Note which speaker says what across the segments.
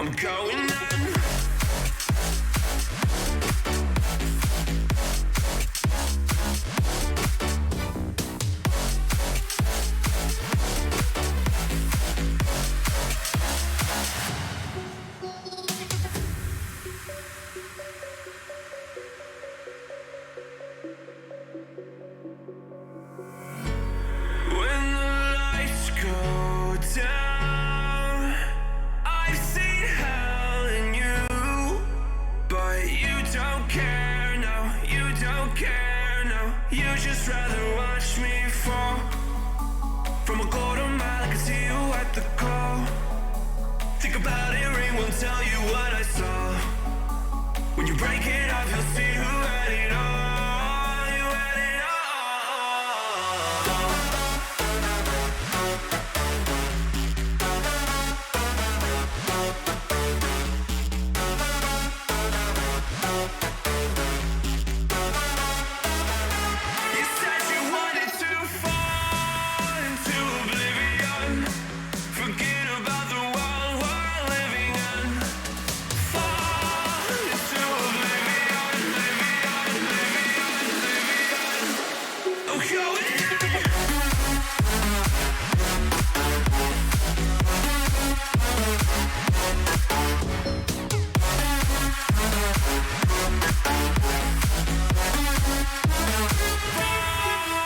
Speaker 1: I'm going on. When the lights go down, I've seen hell in you, but you don't care, no, you don't care, no. You just rather watch me fall from a quarter mile. I can see you at the call. Think about it, ring won't tell you what I saw. When you break it off, you'll see who had it all. You had it all. You said you wanted to fall into oblivion. Forget about the world we're living in. Fall into oblivion, oblivion. Oh, going in.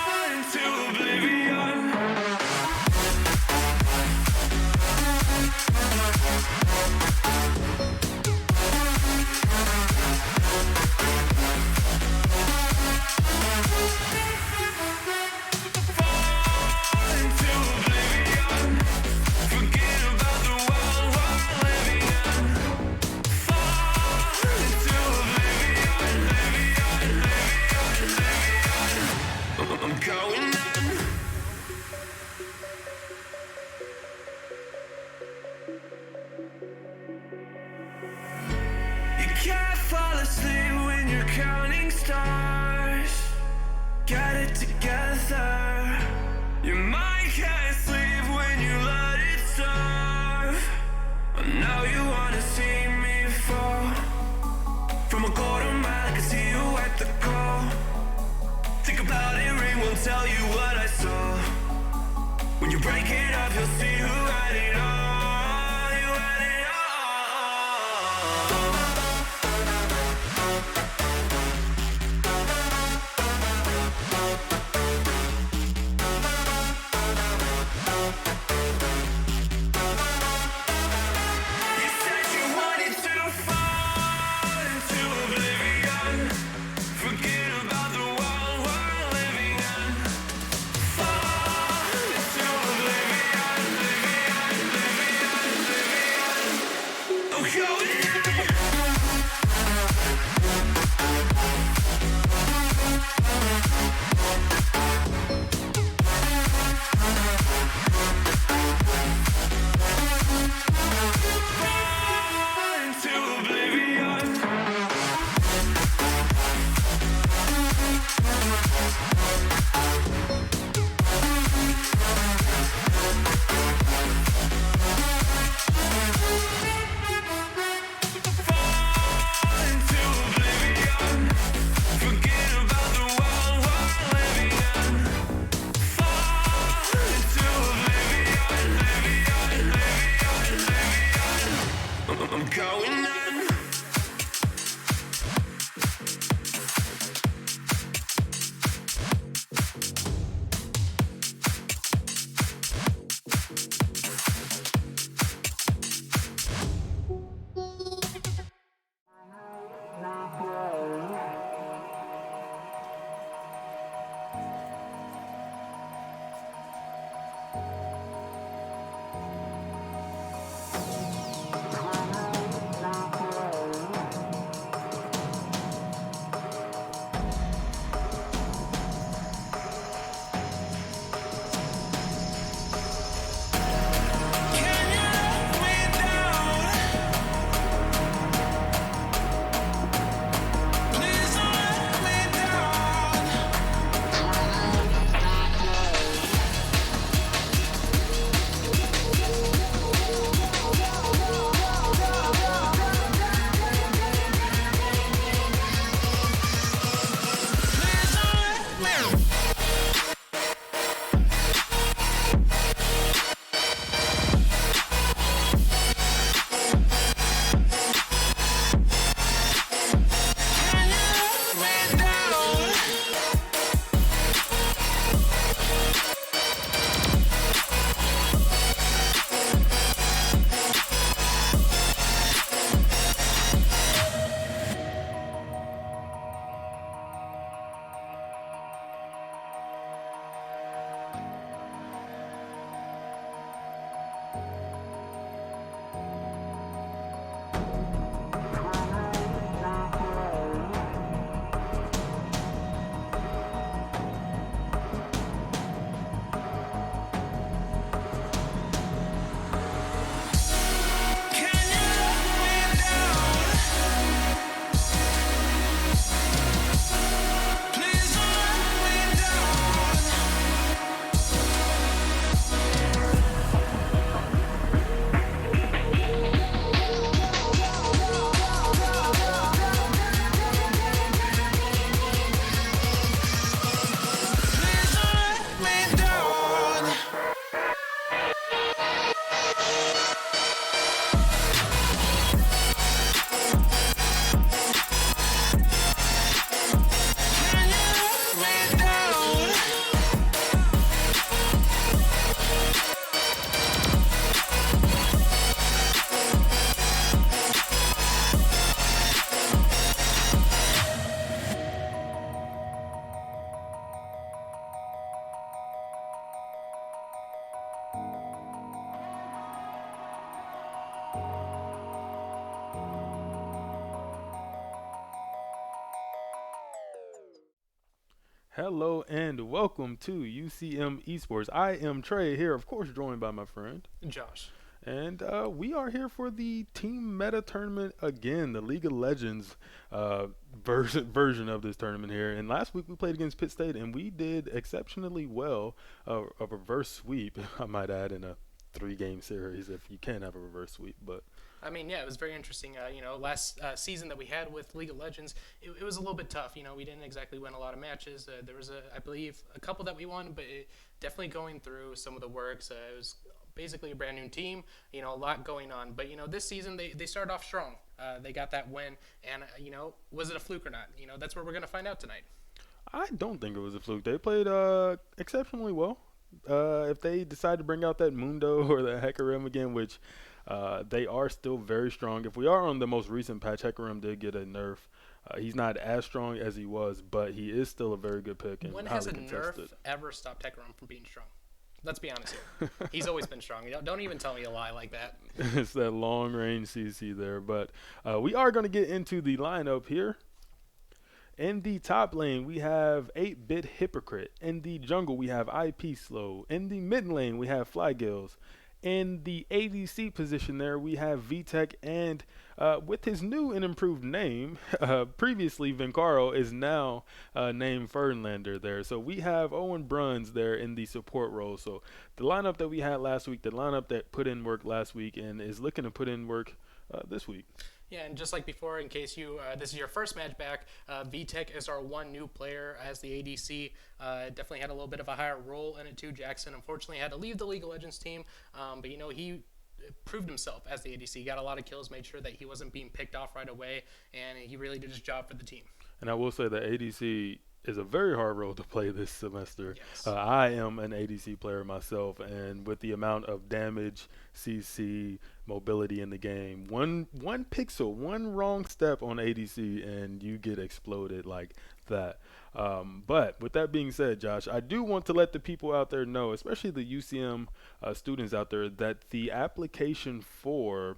Speaker 1: Fall into oblivion. Fall into oblivion. Forget about the world we're living in. Fall into oblivion, I'm going on. You can't fall asleep when you're counting stars. Get it together. Your mind can't sleep when you let it serve. And now you wanna see me fall from a quarter mile. I can see you at the call. Think about it, ring won't tell you what I saw. When you break it up, you'll see who had it all. You had it all. You said you wanted to fall into oblivion. Forget about the world we're living in. Fall into oblivion, oh, going in. Fall into oblivion. Fall into oblivion. Forget about the world we're living in. Fall into oblivion, I'm going on.
Speaker 2: Hello and welcome to UCM Esports. I am Trey here, of course, joined by my friend
Speaker 3: Josh.
Speaker 2: and we are here for the Team Meta tournament again, the League of Legends version of this tournament here. And last week we played against Pitt State, and we did exceptionally well. A reverse sweep, I might add, in a three-game series if you can have a reverse sweep. But
Speaker 3: I mean, yeah, it was very interesting. Last season that we had with League of Legends, it was a little bit tough. We didn't exactly win a lot of matches. There was, I believe, a couple that we won, but definitely going through some of the works. It was basically a brand new team, a lot going on. But, this season they started off strong. They got that win, and, was it a fluke or not? That's what we're going to find out tonight.
Speaker 2: I don't think it was a fluke. They played exceptionally well. If they decide to bring out that Mundo or the Hecarim again, which they are still very strong. If we are on the most recent patch, Hecarim did get a nerf. He's not as strong as he was, but he is still a very good pick and
Speaker 3: When
Speaker 2: highly
Speaker 3: has a
Speaker 2: contested.
Speaker 3: nerf ever stopped Hecarim from being strong? Let's be honest here. He's always been strong. Don't even tell me a lie like that.
Speaker 2: It's that long range CC there. But we are going to get into the lineup here. In the top lane, we have 8-Bit Hypocrite. In the jungle, we have IP Slow. In the mid lane, we have Flygills. In the ADC position there, we have VTech, and with his new and improved name, previously Vincaro is now named Fernlander there. So we have Owen Bruns there in the support role. So the lineup that we had last week, the lineup that put in work last week and is looking to put in work this week.
Speaker 3: Yeah, and just like before, in case this is your first match back, VTech is our one new player as the ADC. Definitely had a little bit of a higher role in it too. Jackson unfortunately had to leave the League of Legends team, but he proved himself as the ADC. Got a lot of kills, made sure that he wasn't being picked off right away, and he really did his job for the team.
Speaker 2: And I will say that ADC is a very hard role to play this semester.
Speaker 3: Yes.
Speaker 2: I am an ADC player myself, and with the amount of damage, CC, mobility in the game, one pixel, one wrong step on ADC, and you get exploded like that. But with that being said, Josh, I do want to let the people out there know, especially the UCM students out there, that the application for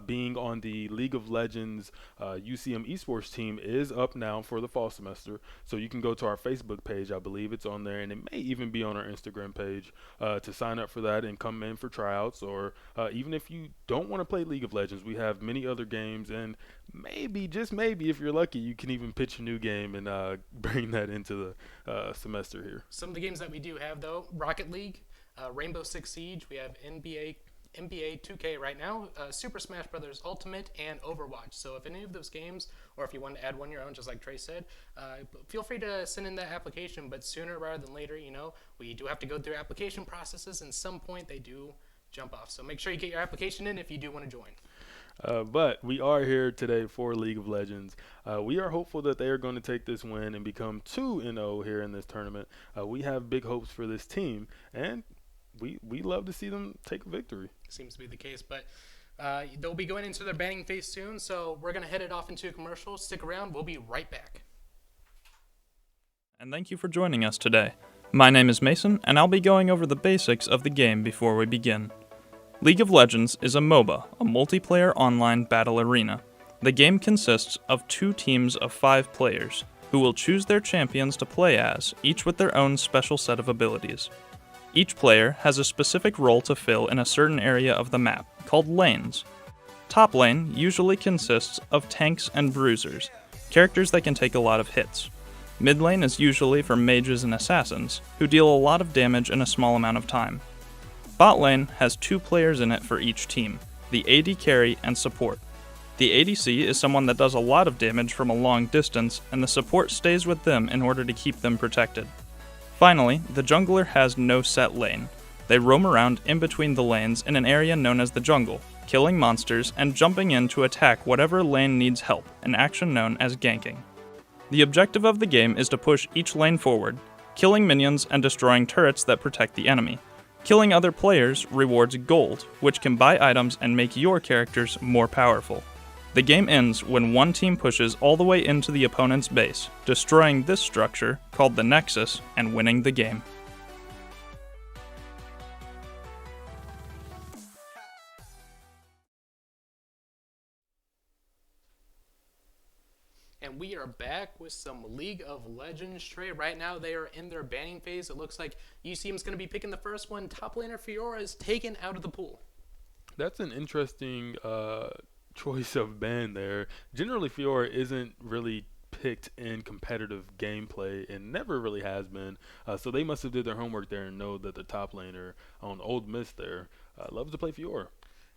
Speaker 2: being on the League of Legends UCM Esports team is up now for the fall semester. So you can go to our Facebook page, I believe it's on there, and it may even be on our Instagram page to sign up for that and come in for tryouts. Or even if you don't want to play League of Legends, we have many other games, and maybe, just maybe, if you're lucky, you can even pitch a new game and bring that into the semester here.
Speaker 3: Some of the games that we do have, though, Rocket League, Rainbow Six Siege, we have NBA 2K right now, Super Smash Bros. Ultimate, and Overwatch. So if any of those games, or if you want to add one of your own, just like Trey said, feel free to send in that application, but sooner rather than later, we do have to go through application processes, and some point they do jump off. So make sure you get your application in if you do want to join.
Speaker 2: But we are here today for League of Legends. We are hopeful that they are going to take this win and become 2-0 here in this tournament. We have big hopes for this team, and we love to see them take a victory.
Speaker 3: Seems to be the case, but they'll be going into their banning phase soon, so we're going to head it off into a commercial. Stick around. We'll be right back.
Speaker 4: And thank you for joining us today. My name is Mason, and I'll be going over the basics of the game before we begin. League of Legends is a MOBA, a multiplayer online battle arena. The game consists of 2 teams of 5 players, who will choose their champions to play as, each with their own special set of abilities. Each player has a specific role to fill in a certain area of the map, called lanes. Top lane usually consists of tanks and bruisers, characters that can take a lot of hits. Mid lane is usually for mages and assassins, who deal a lot of damage in a small amount of time. Bot lane has 2 players in it for each team, the AD carry and support. The ADC is someone that does a lot of damage from a long distance, and the support stays with them in order to keep them protected. Finally, the jungler has no set lane. They roam around in between the lanes in an area known as the jungle, killing monsters and jumping in to attack whatever lane needs help, an action known as ganking. The objective of the game is to push each lane forward, killing minions and destroying turrets that protect the enemy. Killing other players rewards gold, which can buy items and make your characters more powerful. The game ends when one team pushes all the way into the opponent's base, destroying this structure, called the Nexus, and winning the game.
Speaker 3: And we are back with some League of Legends trade. Right now, they are in their banning phase. It looks like UCM is going to be picking the first one. Top laner Fiora is taken out of the pool.
Speaker 2: That's an interesting choice of ban there. Generally, Fiora isn't really picked in competitive gameplay and never really has been. So they must have did their homework there and know that the top laner on Ole Miss there loves to play Fiora.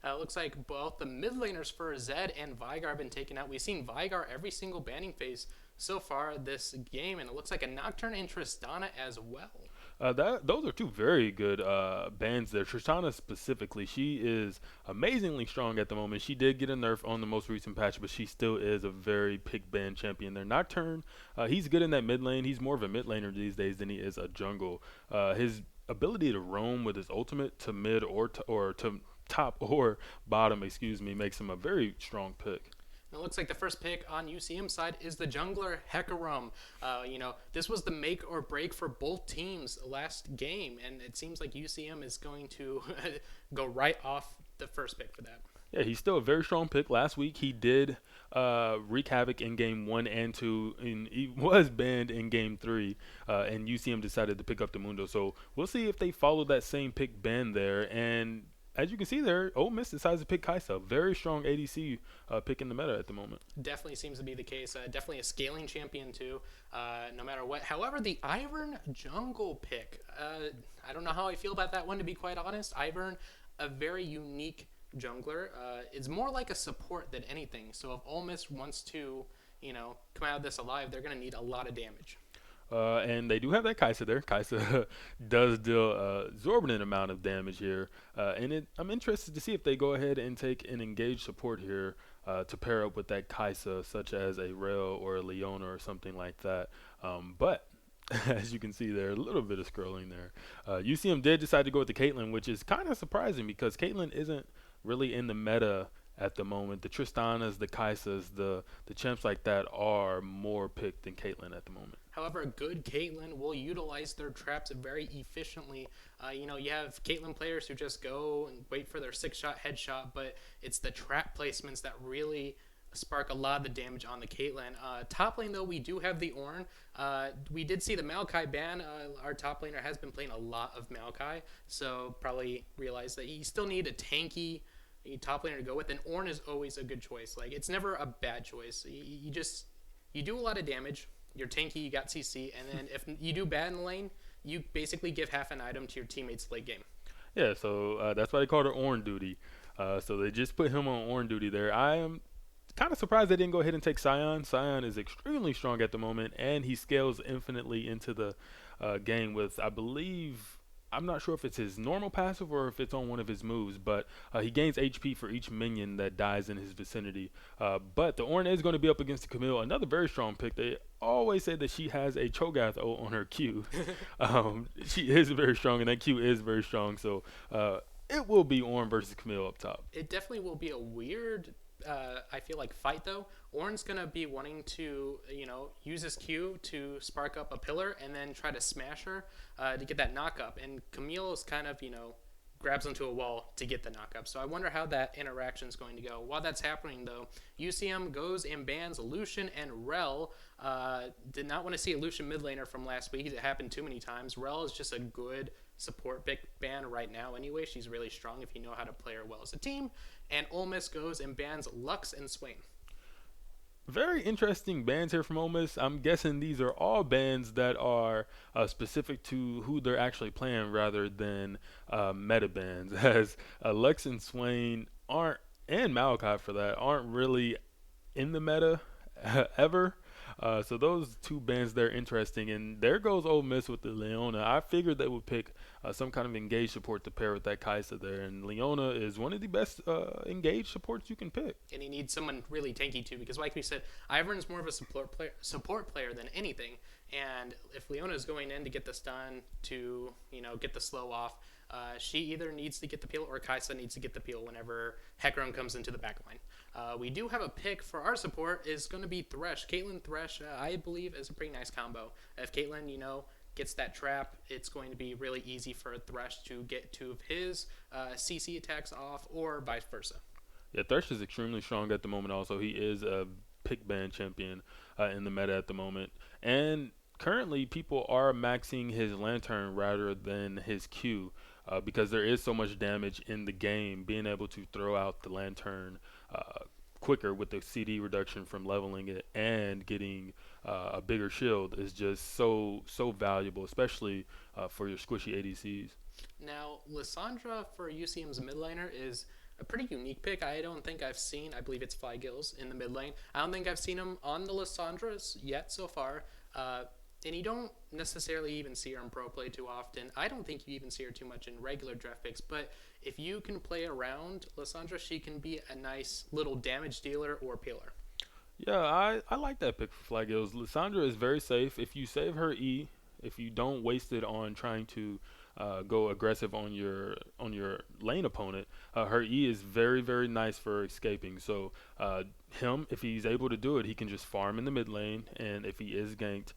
Speaker 3: Looks like both the mid laners for Zed and Vigar have been taken out. We've seen Vigar every single banning phase so far this game, and it looks like a Nocturne and Tristana as well.
Speaker 2: Those are two very good bans there. Tristana specifically, she is amazingly strong at the moment. She did get a nerf on the most recent patch, but she still is a very pick ban champion there. Nocturne, he's good in that mid lane. He's more of a mid laner these days than he is a jungle. His ability to roam with his ultimate to mid or to top or bottom, makes him a very strong pick.
Speaker 3: It looks like the first pick on UCM side is the jungler Hecarim. This was the make or break for both teams last game, and it seems like UCM is going to go right off the first pick for that.
Speaker 2: Yeah, he's still a very strong pick. Last week he did wreak havoc in game 1 and 2, and he was banned in game 3, and UCM decided to pick up the Mundo. So we'll see if they follow that same pick ban there, and as you can see there, Ole Miss decides to pick Kai'Sa. Very strong ADC pick in the meta at the moment.
Speaker 3: Definitely seems to be the case. Definitely a scaling champion too, no matter what. However, the Ivern jungle pick, I don't know how I feel about that one, to be quite honest. Ivern, a very unique jungler. It's more like a support than anything. So if Ole Miss wants to, come out of this alive, they're going to need a lot of damage.
Speaker 2: And they do have that Kai'Sa there. Kai'Sa does deal an exorbitant amount of damage here. I'm interested to see if they go ahead and take an engaged support here to pair up with that Kai'Sa, such as a Rel or a Leona or something like that. But as you can see there, a little bit of scrolling there. UCM did decide to go with the Caitlyn, which is kind of surprising because Caitlyn isn't really in the meta at the moment. The Tristanas, the Kai'Sas, the champs like that are more picked than Caitlyn at the moment.
Speaker 3: However, a good Caitlyn will utilize their traps very efficiently. You have Caitlyn players who just go and wait for their 6-shot headshot, but it's the trap placements that really spark a lot of the damage on the Caitlyn. Top lane, though, we do have the Ornn. We did see the Maokai ban. Our top laner has been playing a lot of Maokai, so probably realized that you still need a tanky top laner to go with, and Ornn is always a good choice. Like, it's never a bad choice. You do a lot of damage. You're tanky, you got CC, and then if you do bad in the lane, you basically give half an item to your teammates late game.
Speaker 2: Yeah, so that's why they called it Ornn duty. So they just put him on Ornn duty there. I am kind of surprised they didn't go ahead and take Sion. Sion is extremely strong at the moment, and he scales infinitely into the game with, I believe, I'm not sure if it's his normal passive or if it's on one of his moves, but he gains HP for each minion that dies in his vicinity. But the Ornn is going to be up against the Camille, another very strong pick. They always say that she has a Cho'Gath ult on her Q. She is very strong, and that Q is very strong. So it will be Ornn versus Camille up top.
Speaker 3: It definitely will be a weird, I feel like, fight, though. Ornn's going to be wanting to, use his Q to spark up a pillar and then try to smash her to get that knock up. And Camille is kind of, grabs onto a wall to get the knock up. So I wonder how that interaction is going to go. While that's happening, though, UCM goes and bans Lucian and Rel. Did not want to see a Lucian mid laner from last week. It happened too many times. Rel is just a good support pick ban right now anyway. She's really strong if you know how to play her well as a team. And Ole Miss goes and bans Lux and Swain.
Speaker 2: Very interesting bans here from Ole Miss. I'm guessing these are all bans that are specific to who they're actually playing rather than meta bans, as Lux and Swain aren't, and Maokai for that, aren't really in the meta ever. So those two bans, they're interesting. And there goes Ole Miss with the Leona. I figured they would pick some kind of engaged support to pair with that Kai'Sa there. And Leona is one of the best engaged supports you can pick.
Speaker 3: And he needs someone really tanky too, because like we said, Ivern's more of a support player than anything. And if Leona's going in to get the stun, to get the slow off, she either needs to get the peel or Kai'Sa needs to get the peel whenever Hecarim comes into the backline. We do have a pick for our support is going to be Thresh. Caitlyn Thresh, I believe, is a pretty nice combo. If Caitlyn, gets that trap, it's going to be really easy for Thresh to get two of his CC attacks off, or vice versa.
Speaker 2: Yeah, Thresh is extremely strong at the moment also. He is a pick ban champion in the meta at the moment. And currently, people are maxing his Lantern rather than his Q because there is so much damage in the game. Being able to throw out the Lantern quicker with the CD reduction from leveling it and getting a bigger shield is just so valuable, especially for your squishy ADCs.
Speaker 3: Now, Lissandra for UCM's mid laner is a pretty unique pick. I don't think I've seen, I believe it's Flygills in the mid lane. I don't think I've seen him on the Lissandras yet so far. And you don't necessarily even see her in pro play too often. I don't think you even see her too much in regular draft picks, but if you can play around Lissandra, she can be a nice little damage dealer or peeler.
Speaker 2: Yeah, I like that pick for Flygills. Lissandra is very safe. If you save her E, if you don't waste it on trying to go aggressive on your lane opponent, her E is very nice for escaping. So him, if he's able to do it, he can just farm in the mid lane, and if he is ganked,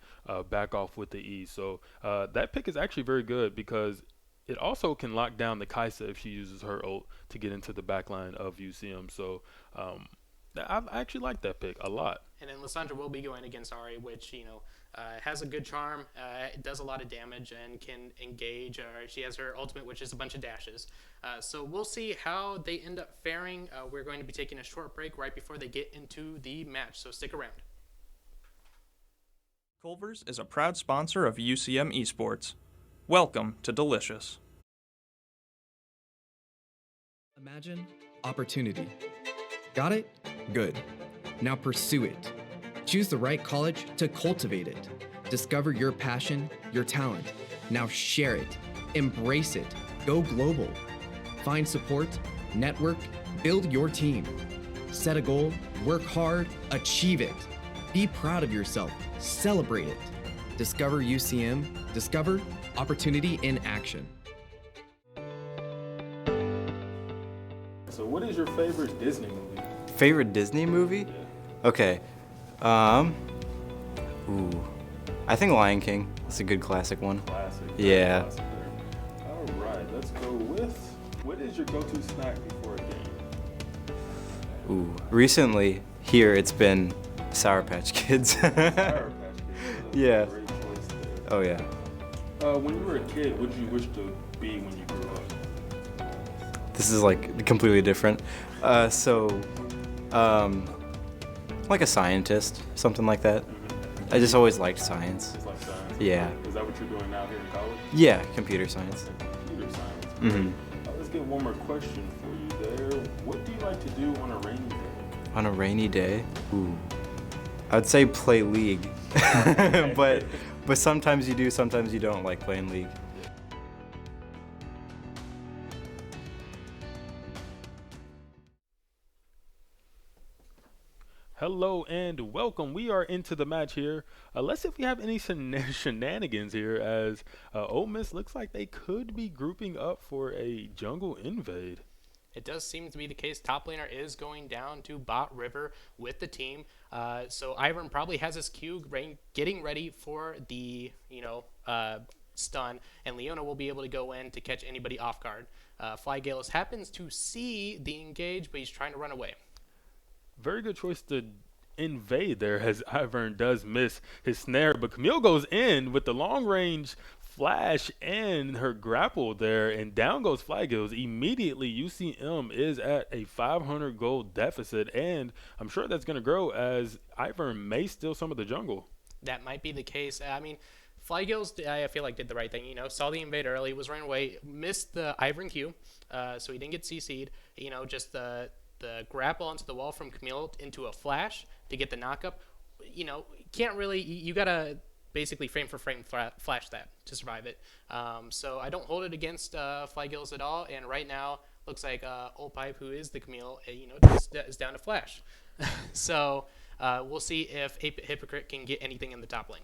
Speaker 2: back off with the E. So that pick is actually very good because it also can lock down the Kai'Sa if she uses her ult to get into the backline of UCM. So I actually like that pick a lot.
Speaker 3: And then Lissandra will be going against Ahri, which, has a good charm, does a lot of damage, and can engage. She has her ultimate, which is a bunch of dashes. So we'll see how they end up faring. We're going to be taking a short break right before they get into the match, so stick around.
Speaker 4: Culver's is a proud sponsor of UCM Esports. Welcome to Delicious.
Speaker 5: Imagine opportunity. Got it? Good. Now pursue it. Choose the right college to cultivate it. Discover your passion, your talent. Now share it. Embrace it. Go global. Find support, network, build your team. Set a goal, work hard, achieve it. Be proud of yourself. Celebrate it. Discover UCM. Discover opportunity in action.
Speaker 2: So what is your favorite Disney movie?
Speaker 6: Favorite Disney movie?
Speaker 2: Yeah.
Speaker 6: Okay. I think Lion King. It's a good classic one.
Speaker 2: Classic.
Speaker 6: Yeah.
Speaker 2: Classic there. All right, let's go with, what is your go-to snack before a game?
Speaker 6: Recently here it's been Sour Patch Kids.
Speaker 2: Sour Patch Kids.
Speaker 6: Yeah.
Speaker 2: Great choice there.
Speaker 6: Oh yeah.
Speaker 2: When you were a kid, what did you wish to be when you grew up?
Speaker 6: This is like completely different. Like a scientist, something like that.
Speaker 2: Mm-hmm.
Speaker 6: I just always liked science.
Speaker 2: Just like science?
Speaker 6: Yeah.
Speaker 2: Is that what you're doing now here in college?
Speaker 6: Yeah, computer science.
Speaker 2: Computer science.
Speaker 6: Mm-hmm.
Speaker 2: Let's get one more question for you there. What do you like to do on a rainy day?
Speaker 6: On a rainy day? I'd say play League. but sometimes you do, sometimes you don't like playing League.
Speaker 2: Hello and welcome. We are into the match here. Let's see if we have any shenanigans here, as Ole Miss looks like they could be grouping up for a jungle invade.
Speaker 3: It does seem to be the case. Top laner is going down to bot river with the team. So Ivern probably has his Q getting ready for the stun, and Leona will be able to go in to catch anybody off guard. Flygills happens to see the engage, but he's trying to run away.
Speaker 2: Very good choice to invade there, as Ivern does miss his snare, but Camille goes in with the long range flash and her grapple there, and down goes Flygills. Immediately UCM is at a 500 gold deficit, and I'm sure that's going to grow as Ivern may steal some of the jungle.
Speaker 3: That might be the case. I mean, Flygills, I feel like, did the right thing. Saw the invade early, was running away, missed the Ivern Q, so he didn't get CC'd. Just the grapple onto the wall from Camille into a flash to get the knockup. Can't really, you gotta basically frame for frame flash that to survive it. So I don't hold it against Flygills at all, and right now looks like Old Pipe, who is the Camille, is down to flash. So we'll see if Hypocrite can get anything in the top lane.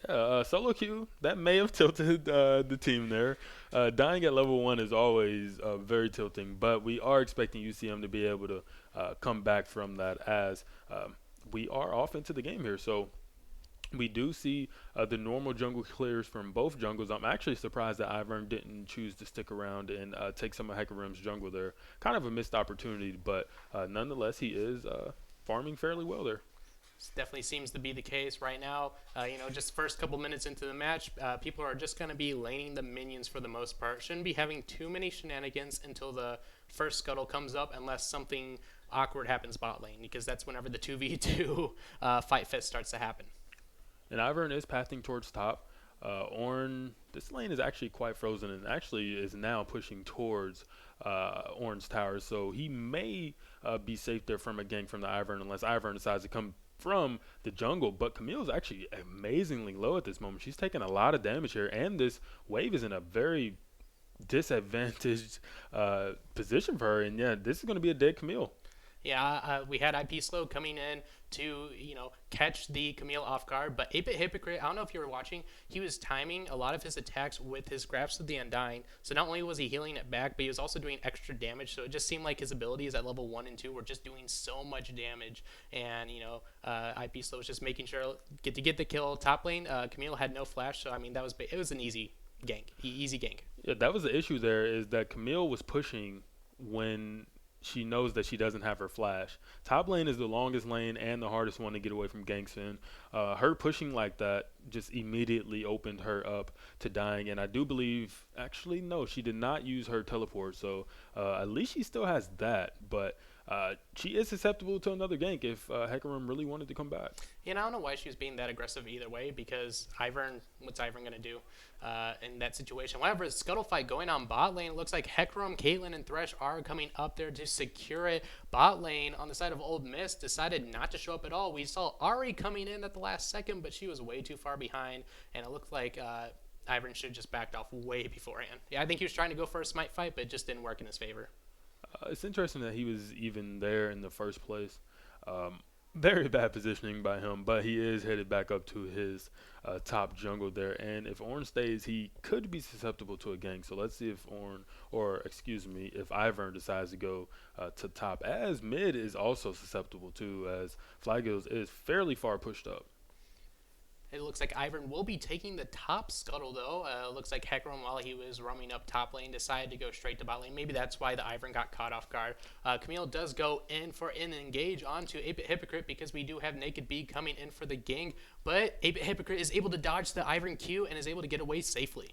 Speaker 2: Yeah, solo queue, that may have tilted the team there. Dying at level 1 is always very tilting, but we are expecting UCM to be able to come back from that, as we are off into the game here. So we do see the normal jungle clears from both jungles. I'm actually surprised that Ivern didn't choose to stick around and take some of Hecarim's jungle there. Kind of a missed opportunity, but nonetheless, he is farming fairly well there.
Speaker 3: Definitely seems to be the case right now. Just first couple minutes into the match, people are just going to be laning the minions for the most part. Shouldn't be having too many shenanigans until the first scuttle comes up, unless something awkward happens bot lane, because that's whenever the 2v2 fight fest starts to happen.
Speaker 2: And Ivern is pathing towards top. Ornn, this lane is actually quite frozen and actually is now pushing towards Ornn's tower. So he may be safe there from a gank from the Ivern unless Ivern decides to come from the jungle. But Camille's actually amazingly low at this moment. She's taking a lot of damage here, and this wave is in a very disadvantaged position for her. And yeah, this is going to be a dead Camille.
Speaker 3: Yeah, we had IP Slow coming in to, catch the Camille off guard, but 8-Bit Hypocrite, I don't know if you were watching, he was timing a lot of his attacks with his Grasp of the Undying, so not only was he healing it back, but he was also doing extra damage, so it just seemed like his abilities at level 1 and 2 were just doing so much damage, and, IP Slow was just making sure to get the kill top lane. Camille had no flash, so, it was an easy gank, easy gank.
Speaker 2: Yeah, that was the issue there, is that Camille was pushing when she knows that she doesn't have her flash. Top lane is the longest lane and the hardest one to get away from ganks in. Her pushing like that just immediately opened her up to dying, and I do believe, actually no, she did not use her teleport, so at least she still has that, but she is susceptible to another gank if Hecarim really wanted to come back.
Speaker 3: And I don't know why she was being that aggressive either way, because what's Ivern going to do in that situation? Whenever the scuttle fight going on bot lane, it looks like Hecarim, Caitlyn, and Thresh are coming up there to secure it. Bot lane on the side of Ole Miss decided not to show up at all. We saw Ahri coming in at the last second, but she was way too far behind, and it looked like Ivern should have just backed off way beforehand. Yeah, I think he was trying to go for a smite fight, but it just didn't work in his favor.
Speaker 2: It's interesting that he was even there in the first place. Very bad positioning by him, but he is headed back up to his top jungle there. And if Ornn stays, he could be susceptible to a gank. So let's see if if Ivern decides to go to top, as mid is also susceptible too, as Flygills is fairly far pushed up.
Speaker 3: It looks like Ivern will be taking the top scuttle, though. Looks like Hecarim, while he was roaming up top lane, decided to go straight to bot lane. Maybe that's why the Ivern got caught off guard. Camille does go in for an engage onto 8-Bit Hypocrite, because we do have Naked B coming in for the gank. But 8-Bit Hypocrite is able to dodge the Ivern Q and is able to get away safely.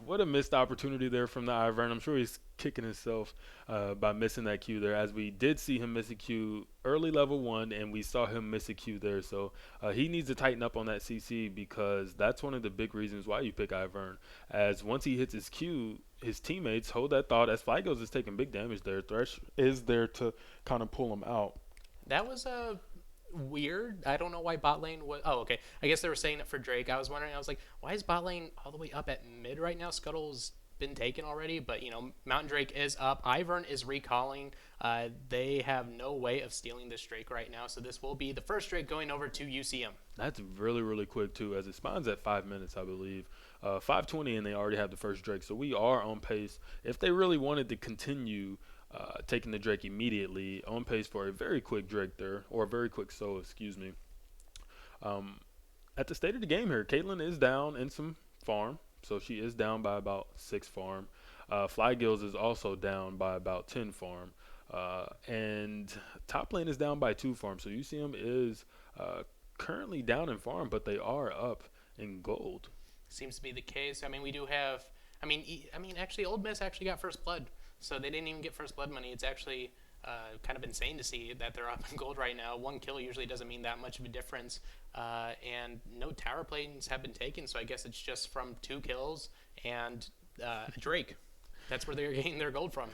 Speaker 2: What a missed opportunity there from the Ivern. I'm sure he's kicking himself by missing that Q there, as we did see him miss a Q early level 1, and we saw him miss a Q there. So he needs to tighten up on that CC, because that's one of the big reasons why you pick Ivern, as once he hits his Q, his teammates hold that thought, as Flygills is taking big damage there. Thresh is there to kind of pull him out.
Speaker 3: That was weird. I don't know why bot lane was... Oh, okay. I guess they were saying it for Drake. I was wondering, why is bot lane all the way up at mid right now? Scuttle's been taken already, but, Mountain Drake is up. Ivern is recalling. They have no way of stealing this Drake right now, so this will be the first Drake going over to UCM.
Speaker 2: That's really, really quick, too, as it spawns at 5 minutes, I believe. 5:20, and they already have the first Drake, so we are on pace. If they really wanted to continue taking the Drake immediately, on pace for a very quick Drake there, or a very quick soul, excuse me. At the state of the game here, Caitlyn is down in some farm, so she is down by about 6 farm. Flygills is also down by about 10 farm, and top lane is down by 2 farm, so UCM is currently down in farm, but they are up in gold.
Speaker 3: Seems to be the case. We do have... actually, Ole Miss actually got first blood. So they didn't even get first blood money. It's actually kind of insane to see that they're up in gold right now. 1 kill usually doesn't mean that much of a difference. And no tower planes have been taken, so I guess it's just from 2 kills and Drake. That's where they're getting their gold from.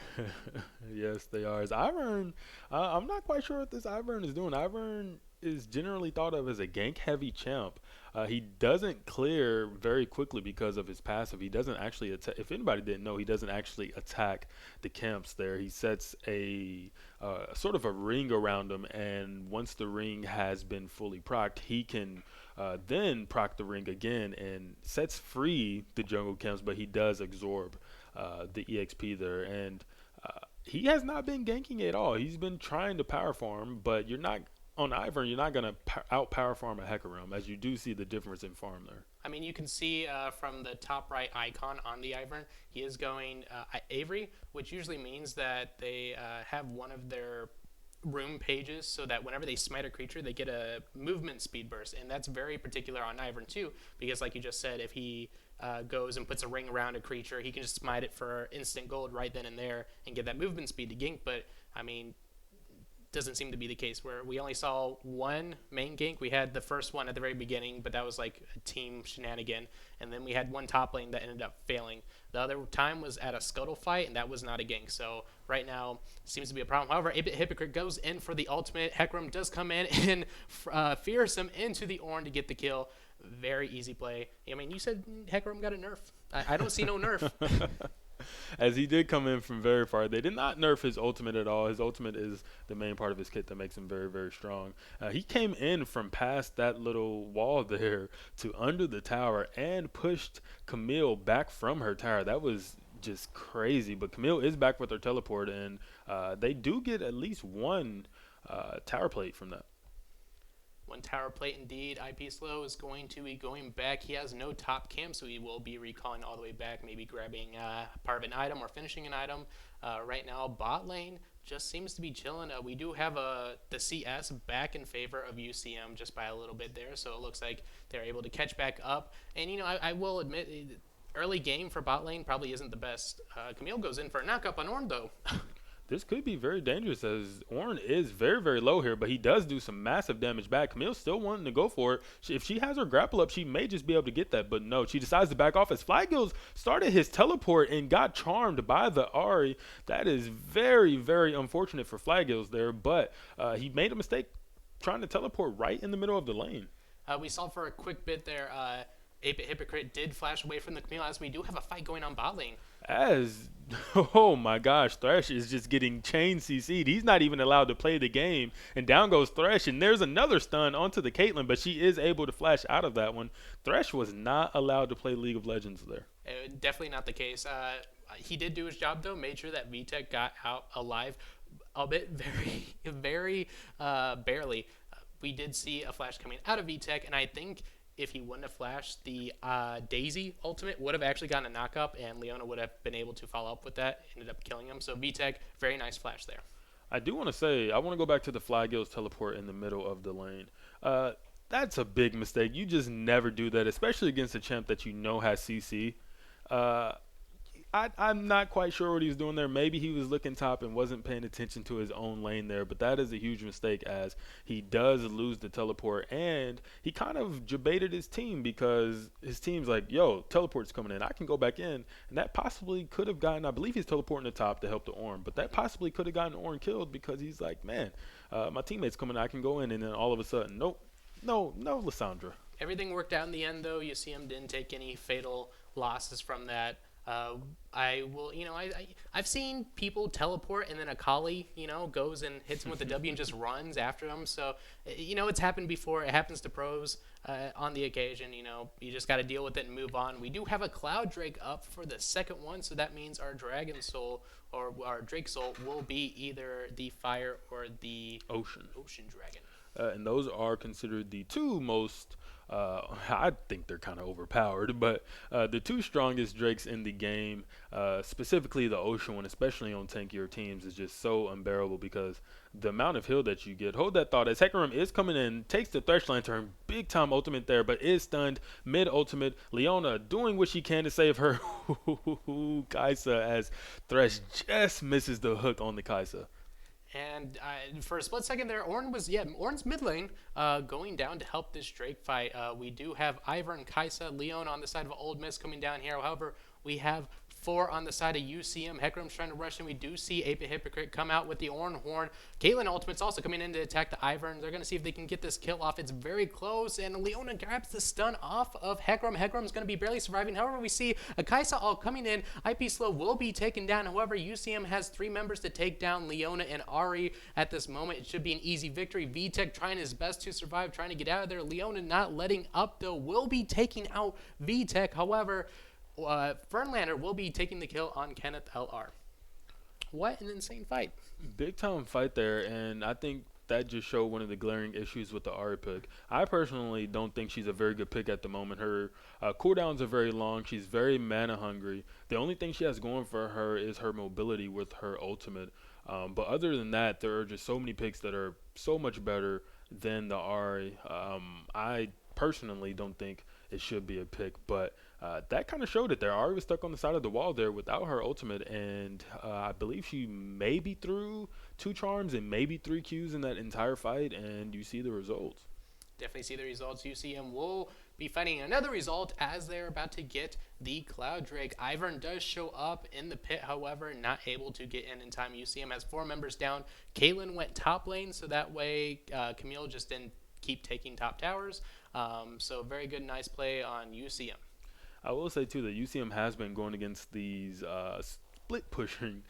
Speaker 2: Yes, they are. As Ivern, I'm not quite sure what this Ivern is doing. Ivern is generally thought of as a gank-heavy champ. He doesn't clear very quickly because of his passive. He doesn't actually attack. If anybody didn't know, he doesn't actually attack the camps there. He sets a sort of a ring around them, and once the ring has been fully procced, he can then proc the ring again and sets free the jungle camps, but he does absorb the EXP there. And he has not been ganking at all. He's been trying to power farm, but you're not... On Ivern, you're not going to out-power farm a Hecarim, as you do see the difference in farm there.
Speaker 3: You can see from the top right icon on the Ivern, he is going Avery, which usually means that they have one of their room pages so that whenever they smite a creature, they get a movement speed burst, and that's very particular on Ivern too, because like you just said, if he goes and puts a ring around a creature, he can just smite it for instant gold right then and there and get that movement speed to gink. But I mean, doesn't seem to be the case, where we only saw one main gank. We had the first one at the very beginning, but that was like a team shenanigan, and then we had one top lane that ended up failing. The other time was at a scuttle fight, and that was not a gank. So right now seems to be a problem. However, 8-Bit Hypocrite goes in for the ultimate. Hecarim does come in and fearsome into the Ornn to get the kill. Very easy play. I mean, you said Hecarim got a nerf. I don't see no nerf.
Speaker 2: As he did come in from very far. They did not nerf his ultimate at all. His ultimate is the main part of his kit that makes him very, very strong. He came in from past that little wall there to under the tower and pushed Camille back from her tower. That was just crazy. But Camille is back with her teleport, and they do get at least one tower plate from that.
Speaker 3: One tower plate indeed. IP Slow is going to be going back. He has no top camp, so he will be recalling all the way back, maybe grabbing part of an item or finishing an item. Right now, bot lane just seems to be chilling. We do have the CS back in favor of UCM just by a little bit there, so it looks like they're able to catch back up. And, you know, I will admit, early game for bot lane probably isn't the best. Camille goes in for a knockup on Ornn, though.
Speaker 2: This could be very dangerous, as Ornn is very, very low here, but he does do some massive damage back. Camille's still wanting to go for it. If she has her grapple up, she may just be able to get that, but no, she decides to back off as Flygills started his teleport and got charmed by the Ahri. That is very, very unfortunate for Flygills there, but he made a mistake trying to teleport right in the middle of the lane.
Speaker 3: We saw for a quick bit there, 8-Bit Hypocrite did flash away from the Camille, as we do have a fight going on bot lane.
Speaker 2: Oh my gosh, Thresh is just getting chain CC'd. He's not even allowed to play the game. And down goes Thresh, and there's another stun onto the Caitlyn, but she is able to flash out of that one. Thresh was not allowed to play League of Legends there.
Speaker 3: Definitely not the case. He did do his job, though, made sure that VTech got out alive, albeit very, very barely. We did see a flash coming out of VTech, and I think if he wouldn't have flashed, the Daisy ultimate would have actually gotten a knock-up, and Leona would have been able to follow up with that, ended up killing him. So VTech, very nice flash there.
Speaker 2: I do want to say, I want to go back to the Flygills teleport in the middle of the lane. That's a big mistake. You just never do that, especially against a champ that you know has CC. I'm not quite sure what he was doing there. Maybe he was looking top and wasn't paying attention to his own lane there, but that is a huge mistake, as he does lose the teleport, and he kind of debated his team, because his team's like, yo, teleport's coming in, I can go back in, and that possibly could have gotten, I believe he's teleporting the top to help the Ornn, but that possibly could have gotten Ornn killed, because he's like, man, my teammate's coming, I can go in, and then all of a sudden, no, Lissandra.
Speaker 3: Everything worked out in the end, though. UCM didn't take any fatal losses from that. I've seen people teleport and then Akali, goes and hits him with the W and just runs after him. So, it's happened before. It happens to pros on the occasion. You just got to deal with it and move on. We do have a Cloud Drake up for the second one, so that means our Dragon Soul or our Drake Soul will be either the Fire or the Ocean Dragon.
Speaker 2: And those are considered the two most, I think they're kind of overpowered, but the two strongest Drakes in the game, specifically the Ocean one, especially on tankier teams, is just so unbearable, because the amount of heal that you get. Hold that thought, as Hecarim is coming in, takes the Thresh Lantern, big time ultimate there, but is stunned mid ultimate. Leona doing what she can to save her Kai'Sa, as Thresh just misses the hook on the Kai'Sa.
Speaker 3: And for a split second there, Ornn's mid lane going down to help this Drake fight. We do have Ivern, Kai'Sa, Leona on the side of Ole Miss coming down here. However, we have 4 on the side of UCM. Hecarim's trying to rush in. We do see 8-Bit Hypocrite come out with the Ornn Horn. Caitlyn Ultimate's also coming in to attack the Ivern. They're going to see if they can get this kill off. It's very close, and Leona grabs the stun off of Hecarim. Hecarim's going to be barely surviving. However, we see a Kai'Sa all coming in. IP Slow will be taken down. However, UCM has 3 members to take down Leona and Ahri at this moment. It should be an easy victory. VTech trying his best to survive, trying to get out of there. Leona not letting up, though, will be taking out VTech. However, Fernlander will be taking the kill on Kenneth LR. What an insane fight.
Speaker 2: Big time fight there, and I think that just showed one of the glaring issues with the Ahri pick. I personally don't think she's a very good pick at the moment. Her cooldowns are very long. She's very mana hungry. The only thing she has going for her is her mobility with her ultimate. But other than that, there are just so many picks that are so much better than the Ari. I personally don't think it should be a pick, but that kind of showed it there. Ari was stuck on the side of the wall there without her ultimate, and I believe she maybe threw 2 charms and maybe 3 Qs in that entire fight, and you see the results.
Speaker 3: Definitely see the results. UCM will be fighting another result as they're about to get the Cloud Drake. Ivern does show up in the pit, however, not able to get in time. UCM has 4 members down. Caitlyn went top lane, so that way Camille just didn't keep taking top towers. So very good, nice play on UCM.
Speaker 2: I will say, too, that UCM has been going against these split-pushing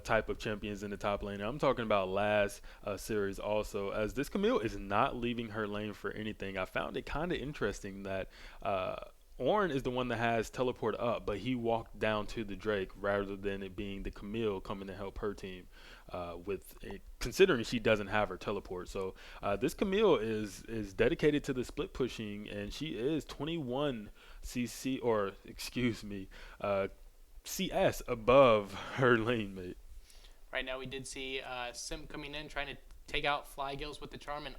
Speaker 2: type of champions in the top lane. I'm talking about last series also, as this Camille is not leaving her lane for anything. I found it kind of interesting that Ornn is the one that has teleport up, but he walked down to the Drake rather than it being the Camille coming to help her team with it, considering she doesn't have her teleport. So this Camille is dedicated to the split pushing, and she is 21 CC, or excuse me, CS above her lane mate.
Speaker 3: Right now we did see Sim coming in, trying to take out Flygills with the charm and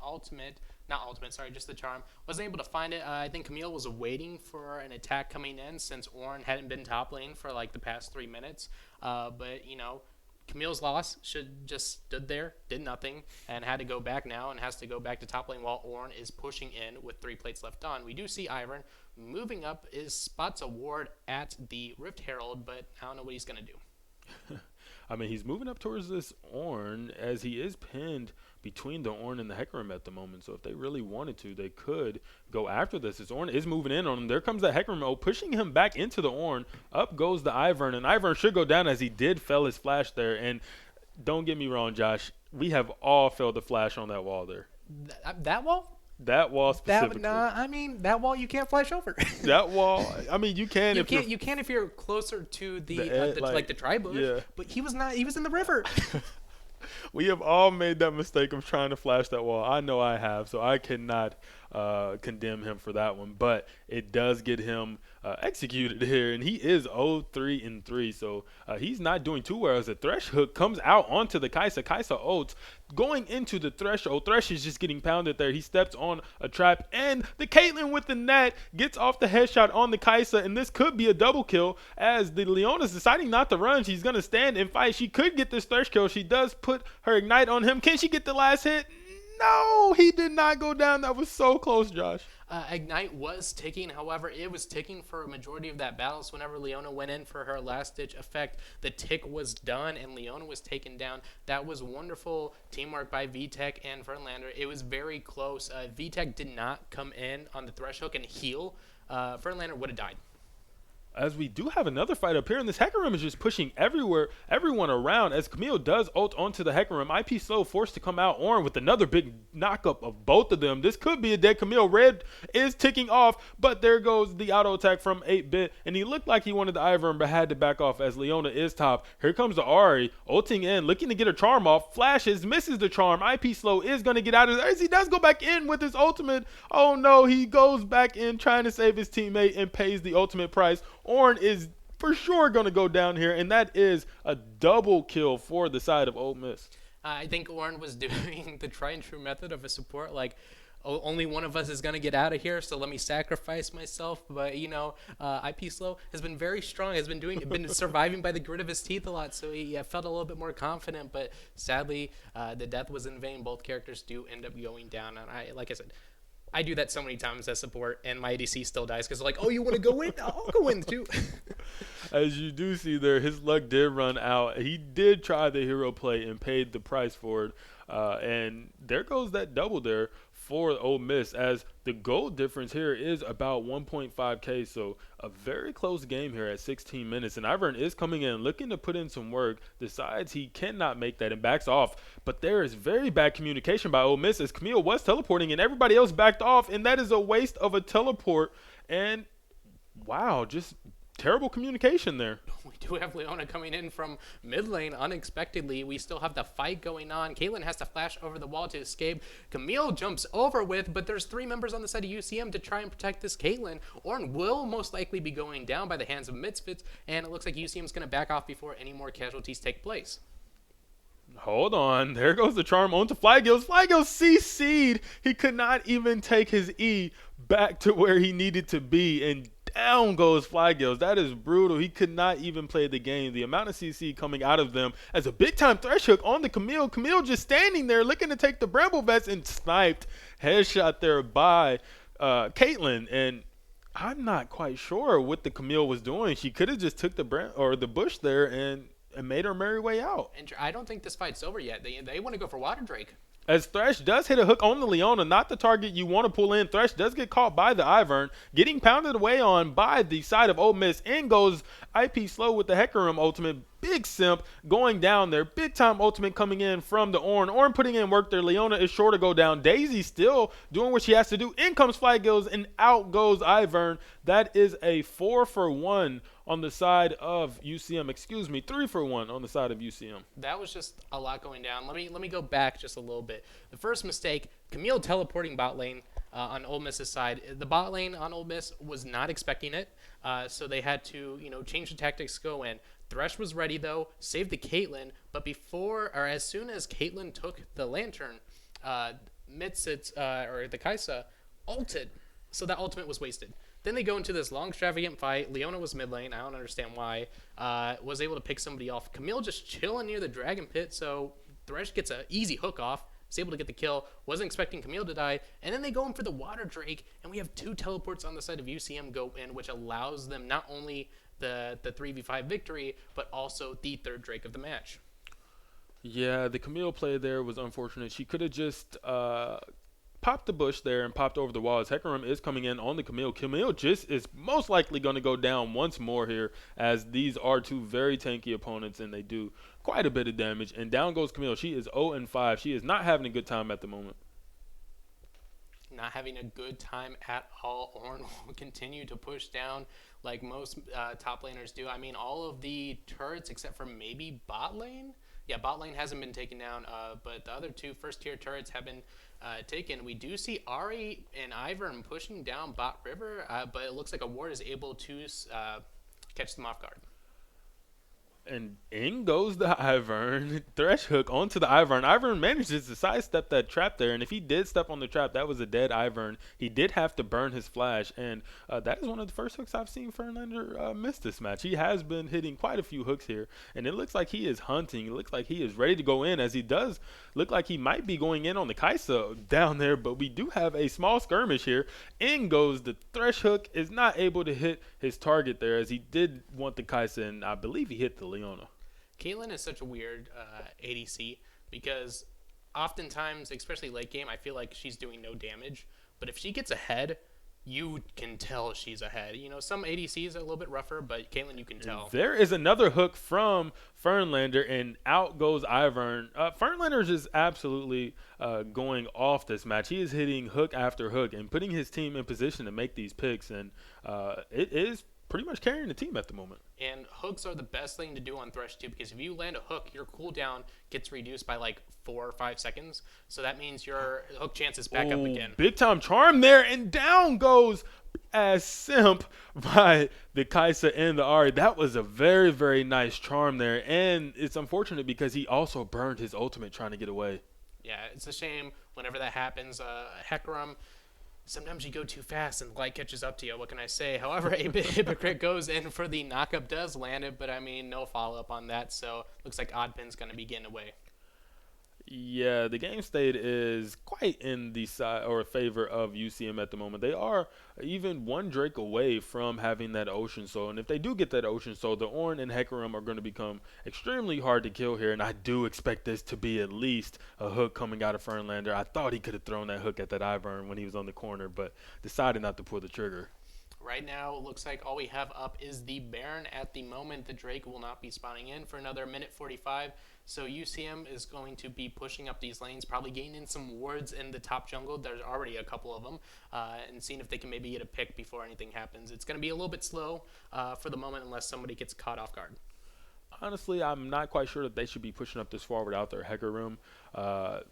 Speaker 3: just the charm. Wasn't able to find it. I think Camille was waiting for an attack coming in since Ornn hadn't been top lane for like the past 3 minutes. But, you know, Camille's loss should just stood there, did nothing, and had to go back now and has to go back to top lane while Ornn is pushing in with 3 plates left on. We do see Ivern moving up, spots a ward at the Rift Herald, but I don't know what he's going to do.
Speaker 2: I mean, he's moving up towards this Ornn as he is pinned between the Ornn and the Hecarim at the moment. So if they really wanted to, they could go after this. As Ornn is moving in on him. There comes that Hecarim pushing him back into the Ornn. Up goes the Ivern, and Ivern should go down as he did fail his flash there. And don't get me wrong, Josh, we have all failed the flash on that wall there.
Speaker 3: That wall?
Speaker 2: That wall specifically.
Speaker 3: That wall you can't flash over.
Speaker 2: That wall, I mean, you can.
Speaker 3: You can if you're closer to the tri-bush. Yeah. But he was not. He was in the river.
Speaker 2: We have all made that mistake of trying to flash that wall. I know I have, so I cannot condemn him for that one. But it does get him executed here, and he is 0-3-3, so he's not doing too well as the Thresh hook comes out onto the Kai'Sa. Kai'Sa ults going into the Threshold. Thresh is just getting pounded there. He steps on a trap, and the Caitlyn with the net gets off the headshot on the Kai'Sa, and this could be a double kill as the Leona's deciding not to run. She's going to stand and fight. She could get this Thresh kill. She does put her Ignite on him. Can she get the last hit? No, he did not go down. That was so close, Josh.
Speaker 3: Ignite was ticking. However, it was ticking for a majority of that battle. So whenever Leona went in for her last-ditch effect, the tick was done and Leona was taken down. That was wonderful teamwork by VTech and Fernlander. It was very close. VTech did not come in on the Thresh hook and heal. Fernlander would have died.
Speaker 2: As we do have another fight up here, and this Hecarim is just pushing everyone around as Camille does ult onto the Hecarim. IP Slow forced to come out. Ornn with another big knockup of both of them. This could be a dead Camille. Red is ticking off, but there goes the auto attack from 8-Bit, and he looked like he wanted the Ivern, but had to back off as Leona is top. Here comes the Ahri, ulting in, looking to get her charm off. Flashes, misses the charm. IP Slow is going to get out of there as he does go back in with his ultimate. Oh no, he goes back in trying to save his teammate and pays the ultimate price. Ornn is for sure going to go down here, and that is a double kill for the side of Ole Miss.
Speaker 3: I think Ornn was doing the tried and true method of a support, like, only one of us is going to get out of here, so let me sacrifice myself. But, you know, IP Slow has been very strong, has been surviving by the grit of his teeth a lot, so he felt a little bit more confident. But sadly, the death was in vain. Both characters do end up going down, and like I said, I do that so many times as support, and my ADC still dies because they're like, oh, you want to go in? I'll go in too.
Speaker 2: As you do see there, his luck did run out. He did try the hero play and paid the price for it. And there goes that double there for Ole Miss, as the goal difference here is about 1.5K. So a very close game here at 16 minutes. And Ivern is coming in looking to put in some work, decides he cannot make that and backs off. But there is very bad communication by Ole Miss as Camille was teleporting and everybody else backed off. And that is a waste of a teleport. And wow, just terrible communication there.
Speaker 3: We do have Leona coming in from mid lane unexpectedly. We still have the fight going on. Caitlyn has to flash over the wall to escape. Camille jumps over with, but there's 3 members on the side of UCM to try and protect this Caitlyn. Ornn will most likely be going down by the hands of Misfits, and it looks like UCM is going to back off before any more casualties take place.
Speaker 2: Hold on. There goes the charm onto Flygills. Flygills CC'd. He could not even take his E back to where he needed to be. And down goes Flygills. That is brutal. He could not even play the game. The amount of CC coming out of them as a big-time thresh hook on the Camille. Camille just standing there looking to take the Bramble Vest and sniped. Headshot there by Caitlyn. And I'm not quite sure what the Camille was doing. She could have just took the bush there and made her merry way out.
Speaker 3: And I don't think this fight's over yet. They want to go for Water Drake.
Speaker 2: As Thresh does hit a hook on the Leona, not the target you want to pull in. Thresh does get caught by the Ivern, getting pounded away on by the side of Ole Miss. In goes IP Slow with the Hecarim ultimate. Big simp going down there. Big time ultimate coming in from the Ornn. Ornn putting in work there. Leona is sure to go down. Daisy still doing what she has to do. In comes Flygills and out goes Ivern. That is a 4-for-1 on the side of UCM. Excuse me, 3-for-1 on the side of UCM.
Speaker 3: That was just a lot going down. Let me go back just a little bit. The first mistake, Camille teleporting bot lane on Ole Miss's side. The bot lane on Ole Miss was not expecting it, so they had to change the tactics, go in. Thresh was ready though, saved the Caitlyn, but as soon as Caitlyn took the lantern, Mitsits or the Kaisa ulted, so that ultimate was wasted. Then they go into this long, extravagant fight. Leona was mid lane. I don't understand why. Was able to pick somebody off. Camille just chilling near the Dragon Pit, so Thresh gets an easy hook off. Was able to get the kill. Wasn't expecting Camille to die. And then they go in for the Water Drake, and we have 2 teleports on the side of UCM go in, which allows them not only the 3v5 victory, but also the 3rd Drake of the match.
Speaker 2: Yeah, the Camille play there was unfortunate. She could have just popped the bush there and popped over the wall as Hecarim is coming in on the Camille. Camille just is most likely going to go down once more here, as these are 2 very tanky opponents and they do quite a bit of damage. And down goes Camille. She is 0-5. She is not having a good time at the moment.
Speaker 3: Not having a good time at all. Ornn will continue to push down like most top laners do. I mean, all of the turrets except for maybe bot lane. Yeah, bot lane hasn't been taken down, but the other 2 first-tier turrets have been taken. We do see Ari and Ivern pushing down bot river, but it looks like a ward is able to catch them off guard.
Speaker 2: And in goes the Ivern. Thresh hook onto the Ivern. Ivern manages to sidestep that trap there. And if he did step on the trap, that was a dead Ivern. He did have to burn his flash. And that is one of the first hooks I've seen Fernlander miss this match. He has been hitting quite a few hooks here. And it looks like he is hunting. It looks like he is ready to go in, as he does look like he might be going in on the Kaisa down there. But we do have a small skirmish here. In goes the Thresh hook. Is not able to hit his target there, as he did want the Kaisa. And I believe he hit the Leona.
Speaker 3: Caitlyn is such a weird ADC because oftentimes, especially late game, I feel like she's doing no damage. But if she gets ahead, you can tell she's ahead. Some ADCs are a little bit rougher, but Caitlyn, you can tell.
Speaker 2: There is another hook from Fernlander, and out goes Ivern. Fernlander is just absolutely going off this match. He is hitting hook after hook and putting his team in position to make these picks, and it is pretty much carrying the team at the moment.
Speaker 3: And hooks are the best thing to do on Thresh too, because if you land a hook, your cooldown gets reduced by like 4 or 5 seconds. So that means your hook chance is back up again.
Speaker 2: Big time charm there, and down goes as simp by the Kaisa and the Ari. That was a very, very nice charm there, and it's unfortunate because he also burned his ultimate trying to get away.
Speaker 3: Yeah, it's a shame whenever that happens. Hecarim, sometimes you go too fast and the light catches up to you. What can I say? However, a Hypocrite goes in for the knockup, does land it, but I mean, no follow-up on that. So looks like Oddpin's going to be getting away.
Speaker 2: Yeah, the game state is quite in the side or favor of UCM at the moment. They are even 1 Drake away from having that Ocean Soul. And if they do get that Ocean Soul, the Ornn and Hecarim are going to become extremely hard to kill here. And I do expect this to be at least a hook coming out of Fernlander. I thought he could have thrown that hook at that Ivern when he was on the corner, but decided not to pull the trigger.
Speaker 3: Right now, it looks like all we have up is the Baron at the moment. The Drake will not be spawning in for another minute 45. So UCM is going to be pushing up these lanes, probably getting in some wards in the top jungle. There's already a couple of them, and seeing if they can maybe get a pick before anything happens. It's going to be a little bit slow for the moment unless somebody gets caught off guard.
Speaker 2: Honestly, I'm not quite sure that they should be pushing up this far without their Hecarim,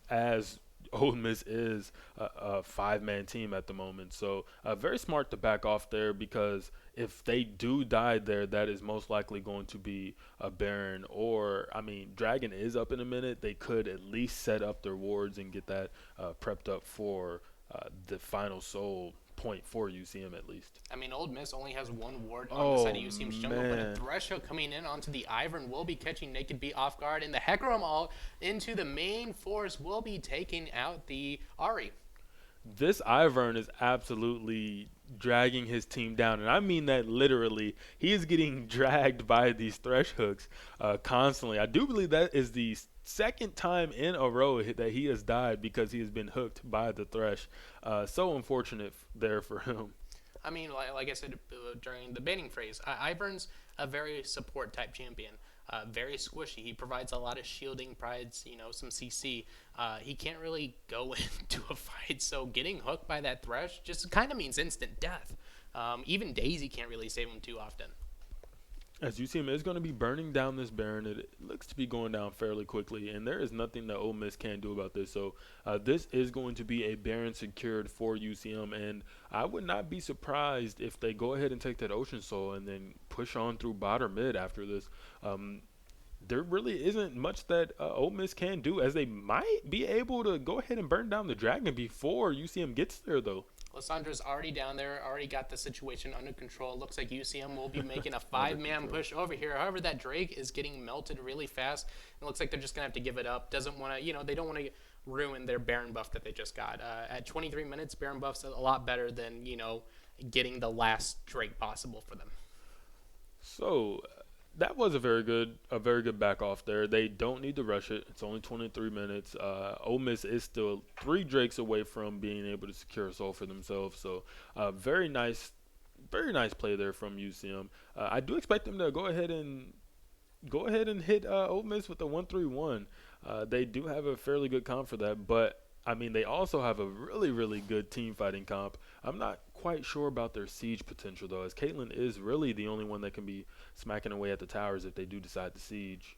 Speaker 2: as Ole Miss is a five-man team at the moment. So very smart to back off there, because if they do die there, that is most likely going to be a Baron, or, I mean, Dragon is up in a minute. They could at least set up their wards and get that prepped up for the final soul point for UCM at least.
Speaker 3: I mean, Ole Miss only has one ward on the side of UCM's jungle, but a
Speaker 2: man.
Speaker 3: Threshold coming in onto the Ivern will be catching Naked B off guard, and the Hecarim ult into the main force will be taking out the Ahri.
Speaker 2: This Ivern is absolutely dragging his team down, and I mean that literally. He is getting dragged by these Thresh hooks constantly. I do believe that is the second time in a row that he has died because he has been hooked by the Thresh. So unfortunate there for him.
Speaker 3: I mean, like I said during the banning phrase, Ivern's a very support type champion. Very squishy. He provides a lot of shielding, provides, some CC. He can't really go into a fight, so getting hooked by that Thresh just kind of means instant death. Even Daisy can't really save him too often.
Speaker 2: As UCM is going to be burning down this Baron, it looks to be going down fairly quickly, and there is nothing that Ole Miss can do about this. So this is going to be a Baron secured for UCM, and I would not be surprised if they go ahead and take that Ocean Soul and then push on through bot or mid after this. There really isn't much that Ole Miss can do, as they might be able to go ahead and burn down the Dragon before UCM gets there, though.
Speaker 3: Lissandra's already down there, already got the situation under control. Looks like UCM will be making a five-man push over here. However, that Drake is getting melted really fast. It looks like they're just going to have to give it up. Doesn't want to, they don't want to ruin their Baron buff that they just got. At 23 minutes, Baron buff's a lot better than, getting the last Drake possible for them.
Speaker 2: So that was a very good back off there. They don't need to rush it. It's only 23 minutes. Ole Miss is still 3 Drakes away from being able to secure a soul for themselves. So very nice play there from UCM. I do expect them to go ahead and hit Ole Miss with the 1-3-1. They do have a fairly good comp for that, but I mean, they also have a really, really good team fighting comp. I'm not quite sure about their siege potential, though, as Caitlyn is really the only one that can be smacking away at the towers if they do decide to siege.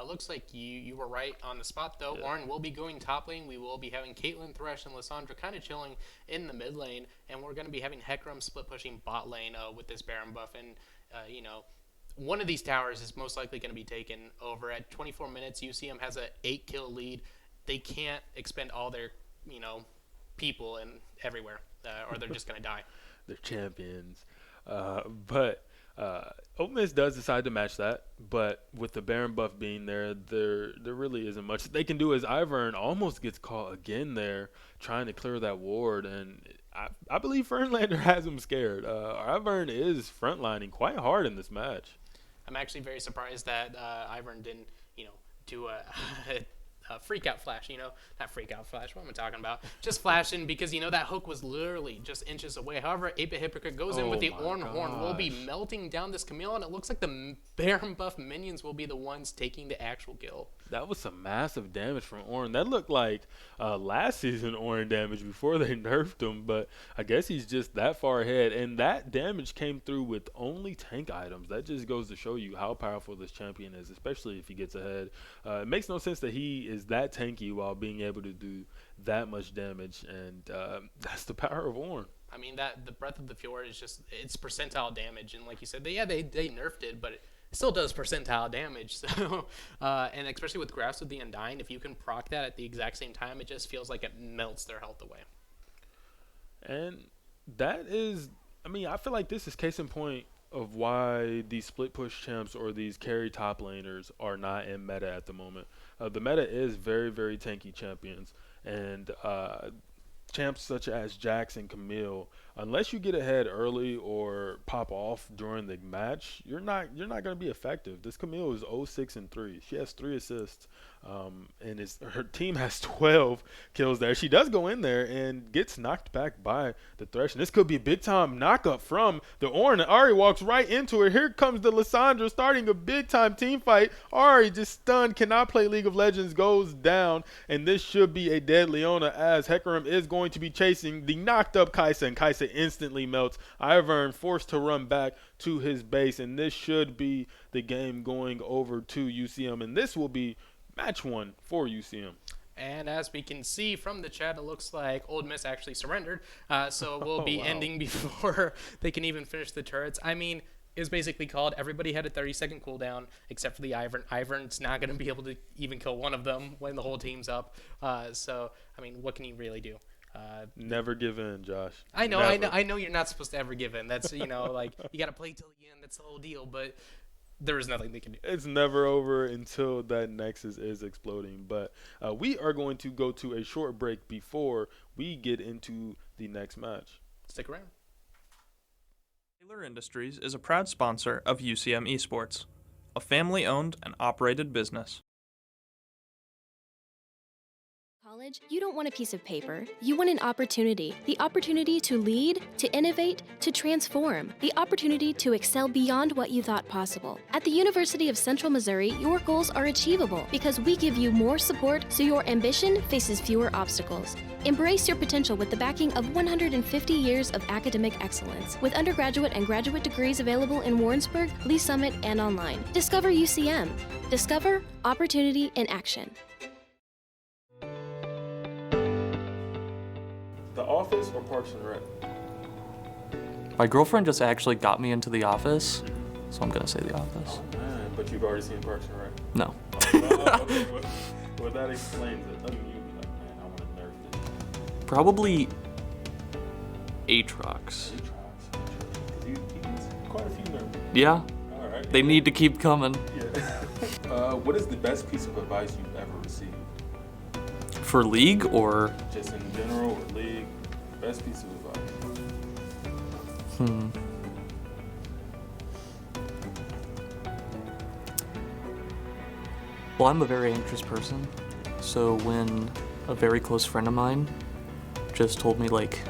Speaker 3: Looks like you were right on the spot, though.
Speaker 2: Yeah.
Speaker 3: Orin will be going top lane. We will be having Caitlyn, Thresh, and Lissandra kind of chilling in the mid lane, and we're going to be having Hecarim split pushing bot lane with this Baron buff. And, one of these towers is most likely going to be taken over. At 24 minutes, UCM has an 8-kill lead. They can't expend all their, people and everywhere, or they're just going to die.
Speaker 2: They're champions. But Ole Miss does decide to match that. But with the Baron buff being there really isn't much they can do, as Ivern almost gets caught again there trying to clear that ward. And I believe Fernlander has him scared. Ivern is frontlining quite hard in this match.
Speaker 3: I'm actually very surprised that Ivern didn't, do a freak out flash, not freak out flash, what am I talking about? Just flashing, because, that hook was literally just inches away. However, 8-Bit Hypocrite goes in with the Ornn Horn, will be melting down this Camille, and it looks like the Baron buff minions will be the ones taking the actual kill.
Speaker 2: That was some massive damage from Ornn. That looked like last season Ornn damage before they nerfed him, but I guess he's just that far ahead. And that damage came through with only tank items. That just goes to show you how powerful this champion is, especially if he gets ahead. It makes no sense that he is that tanky while being able to do that much damage, and that's the power of Ornn.
Speaker 3: I mean, the Breath of the Fjord is just, it's percentile damage, and like you said, they nerfed it, but it still does percentile damage. So, and especially with Grasp of the Undying, if you can proc that at the exact same time, it just feels like it melts their health away.
Speaker 2: And that is, I feel like this is case in point of why these split push champs or these carry top laners are not in meta at the moment. The meta is very, very tanky champions, and champs such as Jax and Camille, unless you get ahead early or pop off during the match, you're not going to be effective. This Camille is 0-6-3. She has 3 assists, and her team has 12 kills there. She does go in there and gets knocked back by the Thresh. And this could be a big-time knockup from the Ornn. And Ahri walks right into it. Here comes the Lissandra starting a big-time team fight. Ahri just stunned, cannot play League of Legends, goes down. And this should be a dead Leona, as Hecarim is going to be chasing the knocked-up Kai'Sa, and Kai'Sa instantly melts. Ivern forced to run back to his base, and this should be the game going over to UCM, and this will be match 1 for UCM.
Speaker 3: And as we can see from the chat, it looks like Ole Miss actually surrendered. So we'll be ending before they can even finish the turrets. I mean, it was basically called. Everybody had a 30-second cooldown except for the Ivern. Ivern's not going to be able to even kill one of them when the whole team's up. So, I mean, what can he really do?
Speaker 2: Never give in, Josh.
Speaker 3: I know,
Speaker 2: Never.
Speaker 3: I know you're not supposed to ever give in. That's, you know, like, you got to play till the end. That's the whole deal. But there is nothing they can do.
Speaker 2: It's never over until that Nexus is exploding. But we are going to go to a short break before we get into the next match.
Speaker 3: Stick around.
Speaker 4: Taylor Industries is a proud sponsor of UCM Esports, a family-owned and operated business.
Speaker 7: College, you don't want a piece of paper. You want an opportunity. The opportunity to lead, to innovate, to transform. The opportunity to excel beyond what you thought possible. At the University of Central Missouri, your goals are achievable because we give you more support so your ambition faces fewer obstacles. Embrace your potential with the backing of 150 years of academic excellence, with undergraduate and graduate degrees available in Warrensburg, Lee Summit, and online. Discover UCM. Discover opportunity in action.
Speaker 2: The Office or Parks and Rec?
Speaker 8: My girlfriend just actually got me into The Office, so I'm gonna say The Office.
Speaker 2: Oh, man, but you've already seen Parks and Rec.
Speaker 8: No.
Speaker 2: Okay, well, that explains it. I mean, you'd be like, man, I want to nerf this.
Speaker 8: Probably Aatrox.
Speaker 2: He's quite a few nerfs.
Speaker 8: Yeah,
Speaker 2: All right.
Speaker 8: they need to keep coming.
Speaker 2: Yeah. What is the best piece of advice you've ever received?
Speaker 8: For League or?
Speaker 2: Just in general or league? Best piece of advice?
Speaker 8: Well, I'm a very anxious person, so when a very close friend of mine just told me, like,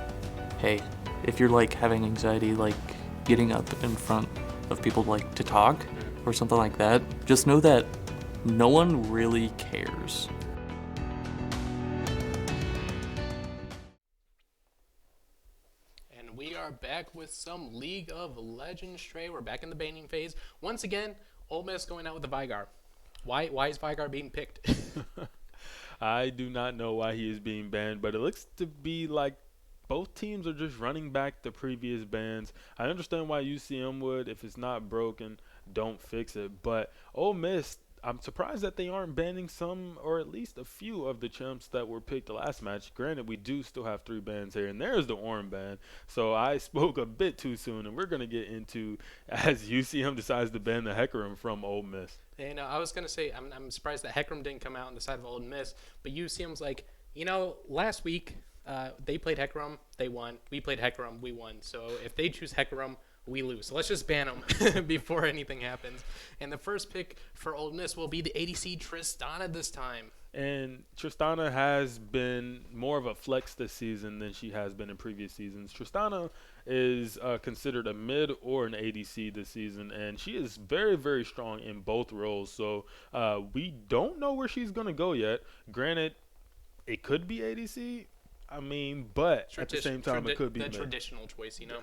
Speaker 8: hey, if you're, like, having anxiety, like, getting up in front of people, like, to talk or something like that, just know that no one really cares.
Speaker 3: And we are back with some League of Legends Stray. We're back in the banning phase. Once again, Ole Miss going out with the Vigar. Why is Vigar being picked?
Speaker 2: I do not know why he is being banned, but it looks to be like both teams are just running back the previous bans. I understand why UCM would. If it's not broken, don't fix it. But Ole Miss, I'm surprised that they aren't banning some or at least a few of the chumps that were picked the last match. Granted, we do still have 3 bans here, and there's the Orm ban. So I spoke a bit too soon, and we're going to get into as UCM decides to ban the Hecarim from Ole Miss.
Speaker 3: And I was going to say, I'm surprised that Hecarim didn't come out on the side of Ole Miss, but UCM's like, you know, last week they played Hecarim, they won. We played Hecarim, we won. So if they choose Hecarim, we lose. So let's just ban them before anything happens. And the first pick for Ole Miss will be the ADC Tristana this time.
Speaker 2: And Tristana has been more of a flex this season than she has been in previous seasons. Tristana is considered a mid or an ADC this season, and she is very, very strong in both roles. So we don't know where she's going to go yet. Granted, it could be ADC. I mean, but at the same time, it could be
Speaker 3: the
Speaker 2: mid.
Speaker 3: traditional choice, you know.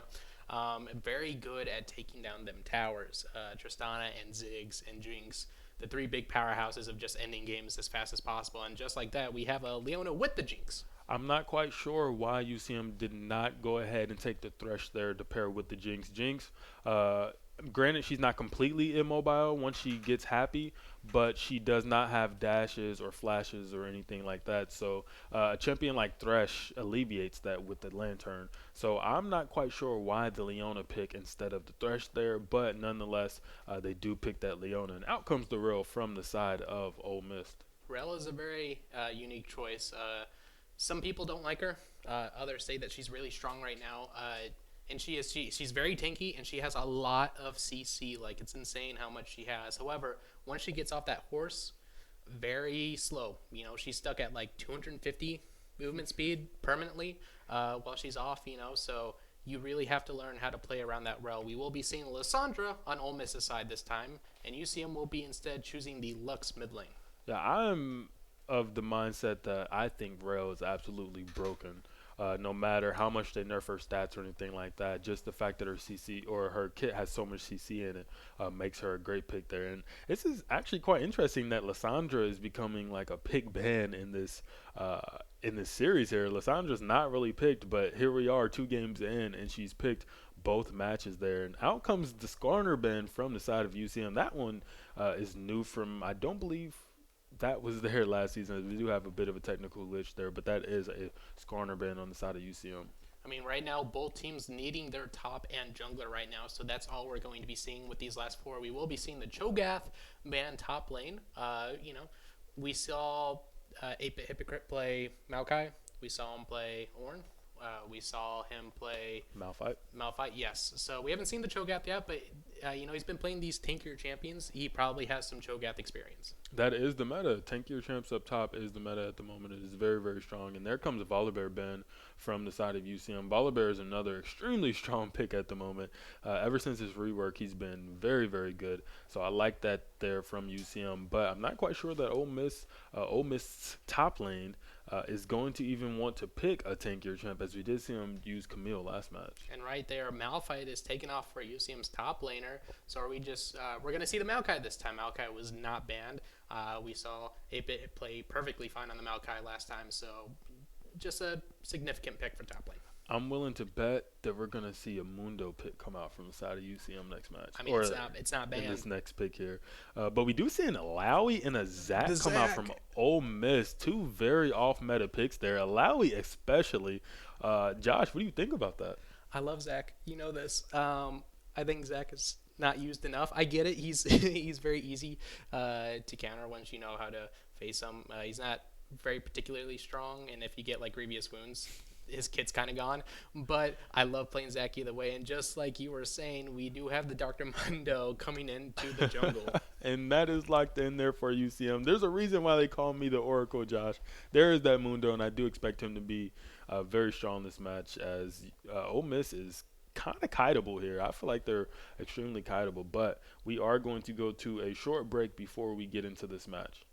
Speaker 3: Very good at taking down them towers. Tristana and Ziggs and Jinx, the 3 big powerhouses of just ending games as fast as possible. And just like that, we have a Leona with the Jinx.
Speaker 2: I'm not quite sure why UCM did not go ahead and take the Thresh there to pair with the Jinx. Jinx, granted, she's not completely immobile once she gets happy, but she does not have dashes or flashes or anything like that. So a champion like Thresh alleviates that with the Lantern. So I'm not quite sure why the Leona pick instead of the Thresh there, but nonetheless, they do pick that Leona. And out comes the Rel from the side of Ole Miss.
Speaker 3: Rel is a very unique choice. Some people don't like her. Others say that she's really strong right now. And she's very tanky, and she has a lot of CC. Like, it's insane how much she has. However, once she gets off that horse, very slow. You know, she's stuck at like 250 movement speed permanently while she's off, you know. So you really have to learn how to play around that Rel. We will be seeing Lissandra on Ole Miss's side this time, and UCM will be instead choosing the Lux mid lane.
Speaker 2: Yeah, I'm of the mindset that I think Rel is absolutely broken. no matter how much they nerf her stats or anything like that. Just the fact that her CC or her kit has so much CC in it makes her a great pick there. And this is actually quite interesting that Lissandra is becoming like a pick ban in this series here. Lissandra's not really picked, but here we are 2 games in, and she's picked both matches there. And out comes the Skarner ban from the side of UCM. That one is new from, I don't believe that was there last season. We do have a bit of a technical glitch there, but that is a Skarner ban on the side of UCM.
Speaker 3: I mean, right now, both teams needing their top and jungler right now, so that's all we're going to be seeing with these last 4. We will be seeing the Cho'Gath ban top lane. We saw 8-Bit Hypocrite play Maokai. We saw him play Ornn. We saw him play Malphite, yes. So we haven't seen the Cho'Gath yet, but he's been playing these tankier champions. He probably has some Cho'Gath experience.
Speaker 2: That is the meta. Tankier champs up top is the meta at the moment. It is very, very strong. And there comes a Volibear ban from the side of UCM. Volibear is another extremely strong pick at the moment. Ever since his rework, he's been very, very good. So I like that there from UCM. But I'm not quite sure that Ole Miss's top lane is going to even want to pick a tankier champ, as we did see him use Camille last match.
Speaker 3: And right there, Malphite is taking off for UCM's top laner. So are we just we're going to see the Maokai this time. Maokai was not banned. We saw 8-Bit play perfectly fine on the Maokai last time. So just a significant pick for top lane.
Speaker 2: I'm willing to bet that we're going to see a Mundo pick come out from the side of UCM next match.
Speaker 3: I mean, it's not banned.
Speaker 2: In this next pick here. But we do see an Alawi and a Zac come out from Ole Miss. 2 very off-meta picks there. Alawi especially. Josh, what do you think about that?
Speaker 3: I love Zac. You know this. I think Zac is not used enough. I get it. He's very easy to counter once you know how to face him. He's not very particularly strong, and if you get like grievous wounds, his kit's kind of gone. But I love playing Zac either way, and just like you were saying, we do have the Dr. Mundo coming into the jungle.
Speaker 2: And that is locked in there for UCM. There's a reason why they call me the Oracle, Josh. There is that Mundo, and I do expect him to be very strong this match, as Ole Miss is kind of kiteable here. I feel like they're extremely kiteable, but we are going to go to a short break before we get into this match.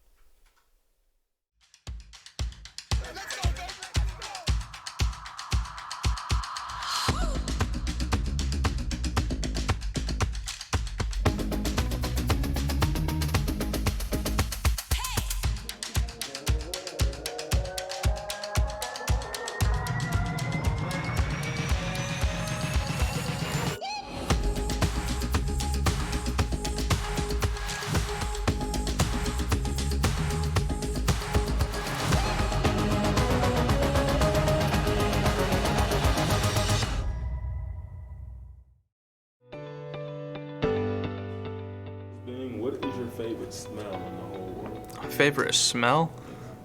Speaker 2: Favorite smell in the whole world?
Speaker 4: Favorite smell?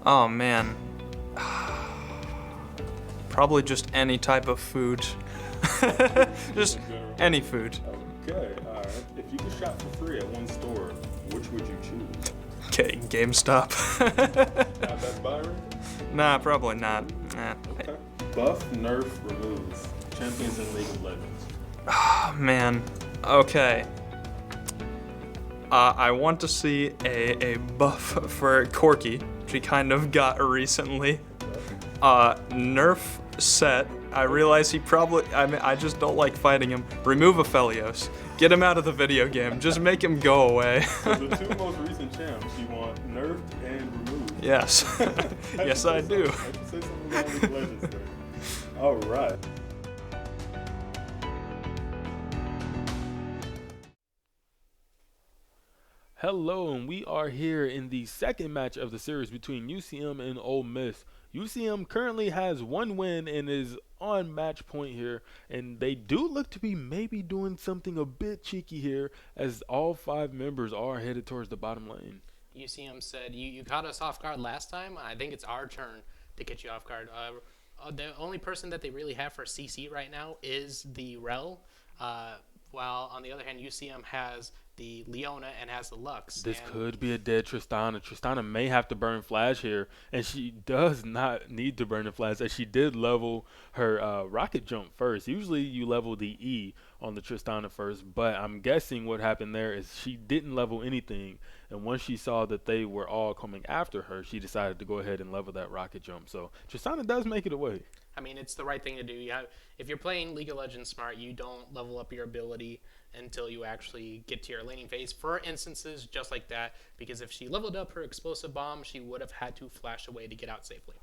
Speaker 4: Oh man. Probably just any type of food. Just any food.
Speaker 2: Okay, alright. If you could shop for free at one store, which would you choose?
Speaker 4: Okay, GameStop.
Speaker 2: Not Best Buy, right?
Speaker 4: Nah, probably not. Nah.
Speaker 2: Okay. Buff, nerf, remove. Champions in League of Legends.
Speaker 4: Oh man. Okay. I want to see a buff for Corky, which we kind of got recently. Nerf Set. I realize I just don't like fighting him. Remove Aphelios. Get him out of the video game. Just make him go away.
Speaker 2: So the 2 most recent champs, you want nerfed and removed.
Speaker 4: Yes. Yes, I do.
Speaker 2: I should say something about League of Legends there. All right. Hello, and we are here in the second match of the series between UCM and Ole Miss. UCM currently has 1 win and is on match point here, and they do look to be maybe doing something a bit cheeky here, as all 5 members are headed towards the bottom lane.
Speaker 3: UCM said, you caught us off guard last time. I think it's our turn to get you off guard. The only person that they really have for CC right now is the Rel, while on the other hand, UCM has the Leona and has the Lux.
Speaker 2: This could be a dead Tristana. Tristana may have to burn Flash here, and she does not need to burn the Flash, as she did level her rocket jump first. Usually you level the E on the Tristana first, but I'm guessing what happened there is she didn't level anything, and once she saw that they were all coming after her, she decided to go ahead and level that rocket jump. So Tristana does make it away.
Speaker 3: I mean, it's the right thing to do. If you're playing League of Legends smart, you don't level up your ability until you actually get to your laning phase for instances just like that, because if she leveled up her explosive bomb, she would have had to flash away to get out safely.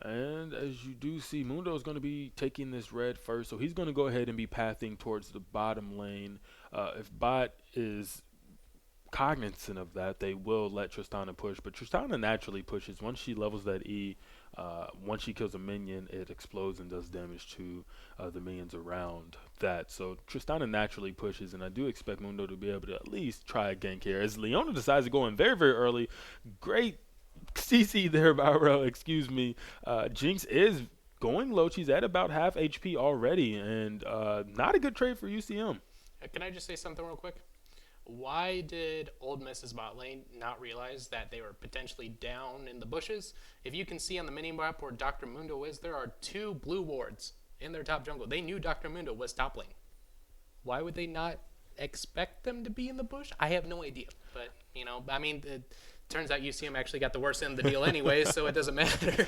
Speaker 2: And as you do see, Mundo is going to be taking this red first, so he's going to go ahead and be pathing towards the bottom lane. If bot is cognizant of that, they will let Tristana push, but Tristana naturally pushes. Once she levels that E, once she kills a minion, it explodes and does damage to the minions around that. So Tristana naturally pushes, and I do expect Mundo to be able to at least try a gank here. As Leona decides to go in very, very early, great CC there by Rel, excuse me. Jinx is going low. She's at about half HP already, and not a good trade for UCM.
Speaker 3: Can I just say something real quick? Why did Ole Miss's bot lane not realize that they were potentially down in the bushes? If you can see on the mini-map where Dr. Mundo is, there are 2 blue wards in their top jungle. They knew Dr. Mundo was top lane. Why would they not expect them to be in the bush? I have no idea. But, I mean, it turns out UCM actually got the worst end of the deal anyway, so it doesn't matter.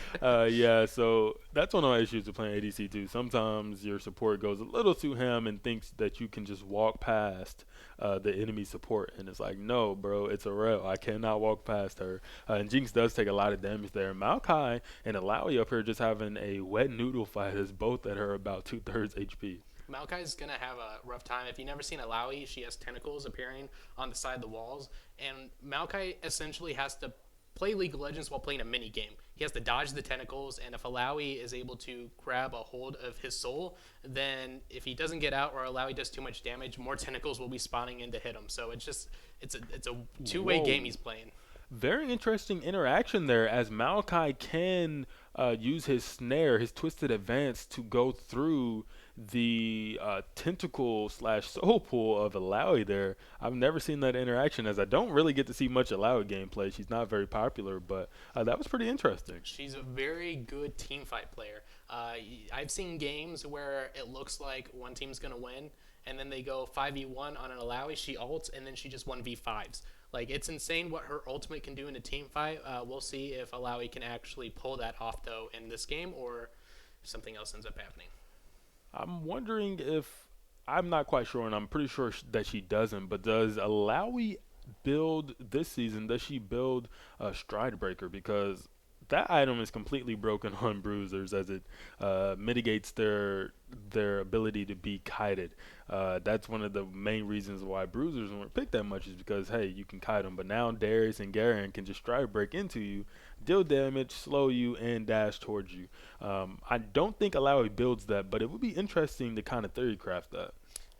Speaker 2: Yeah, so that's one of my issues with playing ADC too. Sometimes your support goes a little too ham and thinks that you can just walk past the enemy support, and it's like, no, bro, it's a Rel. I cannot walk past her. And Jinx does take a lot of damage there. Maokai and Alawi up here just having a wet noodle fight is both at her about 2/3 HP.
Speaker 3: Maokai's going to have a rough time. If you've never seen Alawi, she has tentacles appearing on the side of the walls. And Maokai essentially has to play League of Legends while playing a mini game. He has to dodge the tentacles, and if Alawi is able to grab a hold of his soul, then if he doesn't get out or Alawi does too much damage, more tentacles will be spawning in to hit him. So it's a two-way game he's playing.
Speaker 2: Very interesting interaction there, as Maokai can use his snare, his twisted advance, to go through the tentacle / soul pool of Alawi there. I've never seen that interaction, as I don't really get to see much Alawi gameplay. She's not very popular, but that was pretty interesting.
Speaker 3: She's a very good team fight player. I've seen games where it looks like one team's going to win, and then they go 5v1 on an Alawi, she ults, and then she just 1v5s. Like, it's insane what her ultimate can do in a team fight. We'll see if Alawi can actually pull that off, though, in this game, or something else ends up happening.
Speaker 2: I'm wondering if, I'm not quite sure, and I'm pretty sure that she doesn't, but does Alawi build this season, does she build a Stride Breaker? Because that item is completely broken on bruisers, as it mitigates their ability to be kited. That's one of the main reasons why bruisers weren't picked that much, is because, hey, you can kite them. But now Darius and Garen can just Stride Break into you, deal damage, slow you, and dash towards you. I don't think Alawi builds that, but it would be interesting to kind of theory craft that.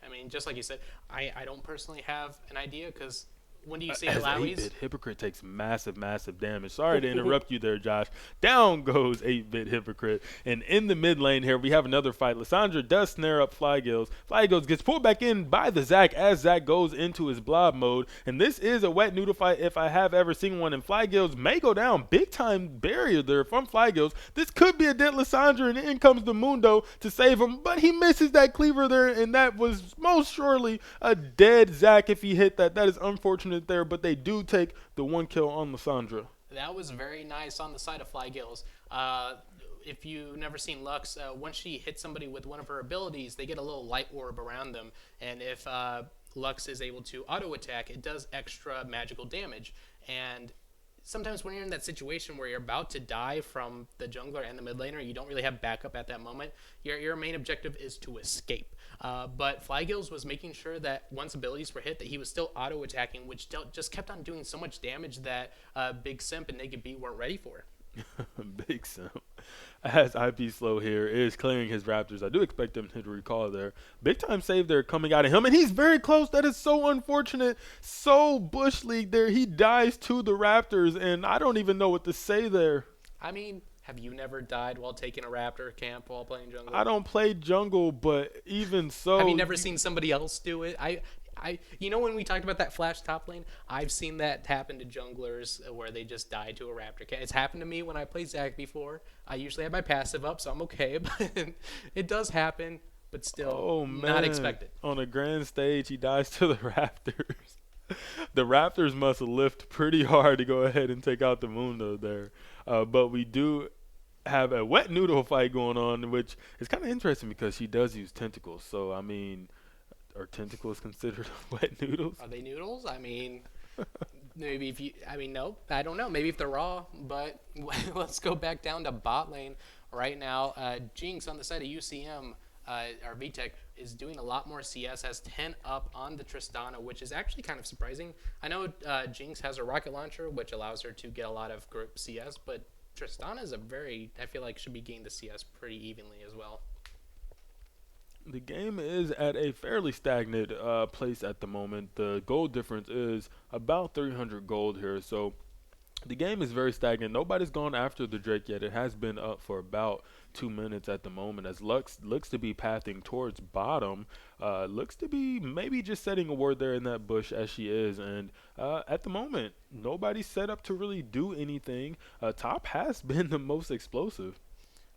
Speaker 3: I mean, just like you said, I don't personally have an idea, because when do you see
Speaker 2: As
Speaker 3: Alawi's?
Speaker 2: 8-Bit Hypocrite takes massive damage. Sorry to interrupt you there, Josh. Down goes 8-Bit Hypocrite. And in the mid lane here, we have another fight. Lissandra does snare up Flygills. Flygills gets pulled back in by the Zac as Zac goes into his blob mode. And this is a wet noodle fight if I have ever seen one. And Flygills may go down. Big time barrier there from Flygills. This could be a dead Lissandra, and in comes the Mundo to save him. But he misses that cleaver there, and that was most surely a dead Zac if he hit that. That is unfortunate there, but they do take the 1 kill on Lissandra.
Speaker 3: That was very nice on the side of Flygills. If you've never seen Lux, once she hits somebody with one of her abilities, they get a little light orb around them, and if Lux is able to auto attack, it does extra magical damage. And sometimes when you're in that situation where you're about to die from the jungler and the mid laner, you don't really have backup at that moment. Your main objective is to escape. But Flygills was making sure that once abilities were hit, that he was still auto attacking, which just kept on doing so much damage that Big Simp and Naked B weren't ready for.
Speaker 2: Big Simp, as IP Slow here is clearing his Raptors. I do expect him to recall there. Big time save there coming out of him, and he's very close. That is so unfortunate. So Bush League there. He dies to the Raptors, and I don't even know what to say there.
Speaker 3: I mean, have you never died while taking a Raptor camp while playing jungle?
Speaker 2: I don't play jungle, but even so.
Speaker 3: Have you never seen somebody else do it? When we talked about that flash top lane, I've seen that happen to junglers where they just die to a Raptor camp. It's happened to me when I played Zac before. I usually have my passive up, so I'm okay, but it does happen, but still not expected.
Speaker 2: On a grand stage, he dies to the Raptors. The Raptors must lift pretty hard to go ahead and take out the Mundo there. But we do have a wet noodle fight going on, which is kind of interesting because she does use tentacles. So, I mean, are tentacles considered wet noodles?
Speaker 3: Are they noodles? I mean, maybe if you, I mean, no, I don't know. Maybe if they're raw, but let's go back down to bot lane right now. Jinx on the side of UCM, our VTech, is doing a lot more CS, has 10 up on the Tristana, which is actually kind of surprising. I know Jinx has a rocket launcher, which allows her to get a lot of group CS, but Tristana is I feel like should be getting the CS pretty evenly as well.
Speaker 2: The game is at a fairly stagnant place at the moment. The gold difference is about 300 gold here, so the game is very stagnant. Nobody's gone after the Drake yet. It has been up for about 2 minutes at the moment, as Lux looks to be pathing towards bottom. Looks to be maybe just setting a word there in that bush as she is, and at the moment nobody's set up to really do anything. Top has been the most explosive.